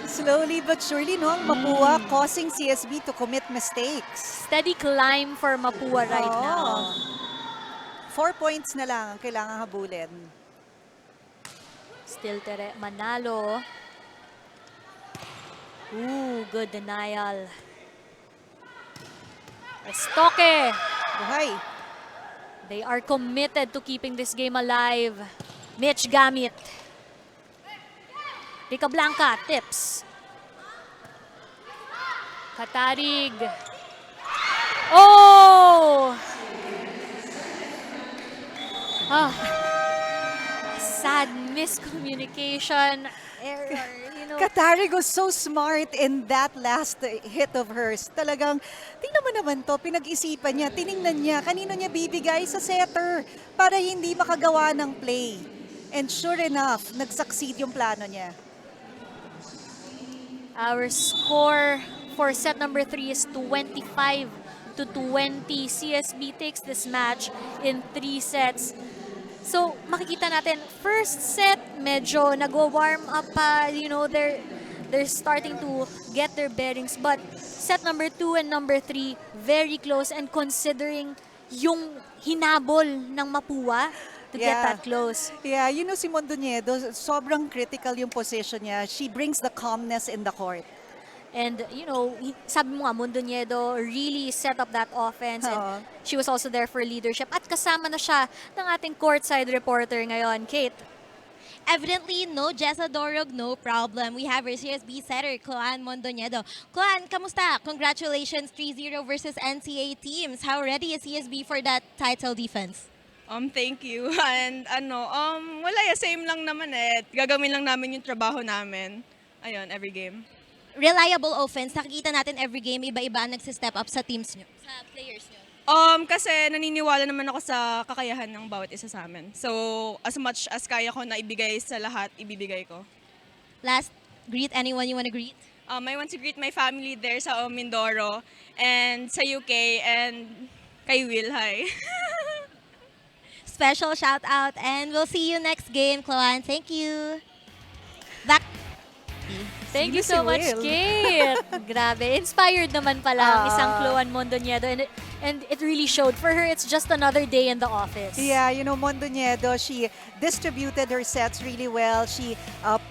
Slowly but surely, no, ang Mapua causing CSB to commit mistakes. Steady climb for Mapua right now. 4 points na lang ang kailangan habulin. Still Manalo. Ooh, good denial. Estoque. Buhay. They are committed to keeping this game alive. Mitch Gamit. Rica Blanca, tips. Katarig. Oh! Sad miscommunication. Error, you know. Katarig was so smart in that last hit of hers. Talagang, tingnan mo naman to, pinag-isipan niya, tiningnan niya, kanino niya bibigay sa setter para hindi makagawa ng play. And sure enough, nag-succeed yung plano niya. Our score for set number 3 is 25-20. CSB takes this match in 3 sets. So, makikita natin, first set, medyo nag-warm up pa, you know, they're starting to get their bearings. But set number 2 and number 3, very close. And considering yung hinabol ng Mapua to get that close. Yeah, you know si Mondoñedo, sobrang critical yung position niya. She brings the calmness in the court. And, you know, sabi mo nga, Mondoñedo really set up that offense. And she was also there for leadership. At kasama na siya ng ating courtside reporter ngayon, Kate. Evidently, no Jessa Dorog, no problem. We have our CSB setter, Cloan Mondoñedo. Cloan, kamusta? Congratulations, 3-0 versus NCA teams. How ready is CSB for that title defense? Thank you. And wala same lang naman eh. Gagawin lang namin yung trabaho namin. Ayun, every game. Reliable offense, nakikita natin every game, iba-iba ang nagsistep up sa teams nyo, sa players nyo. Kasi naniniwala naman ako sa kakayahan ng bawat isa sa amin. So, as much as kaya ko na ibigay sa lahat, ibibigay ko. Last, greet anyone you want to greet? I want to greet my family there sa Mindoro and sa UK and kay Will, hi. Special shout out and we'll see you next game, Cloan. Thank you. Back. Thank you Sino so si much, Will? Kate. Grabe. Inspired naman pala ang isang Cloan Mondoñedo. And it really showed. For her, it's just another day in the office. Yeah, you know, Mondoñedo, she distributed her sets really well. She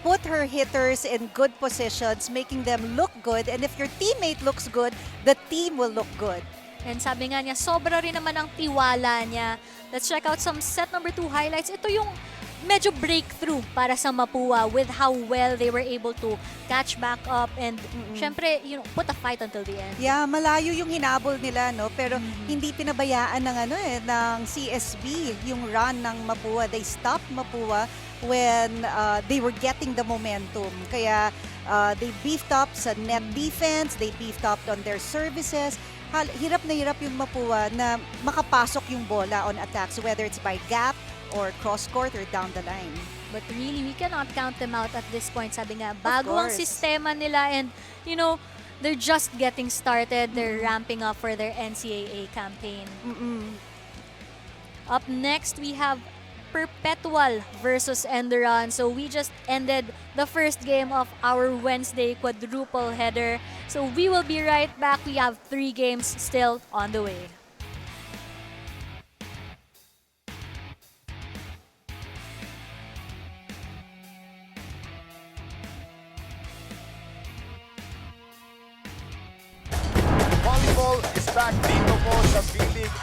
put her hitters in good positions, making them look good. And if your teammate looks good, the team will look good. And sabi nga niya, sobra rin naman ang tiwala niya. Let's check out some set number 2 highlights. Ito yung medyo breakthrough para sa Mapua with how well they were able to catch back up and syempre, put a fight until the end. Yeah, malayo yung hinabol nila, no? Pero hindi pinabayaan ng ng CSB yung run ng Mapua. They stopped Mapua when they were getting the momentum. Kaya they beefed up sa net defense, they beefed up on their services. Hirap na hirap yung Mapua na makapasok yung bola on attacks, whether it's by gap or cross-court or down the line. But really, we cannot count them out at this point. Sabi nga, bago ang course. sistema nila and, they're just getting started. They're ramping up for their NCAA campaign. Up next, we have Perpetual versus Enderon. So we just ended the first game of our Wednesday quadruple header. So we will be right back. We have 3 games still on the way. Volleyball is back dito po sa B-League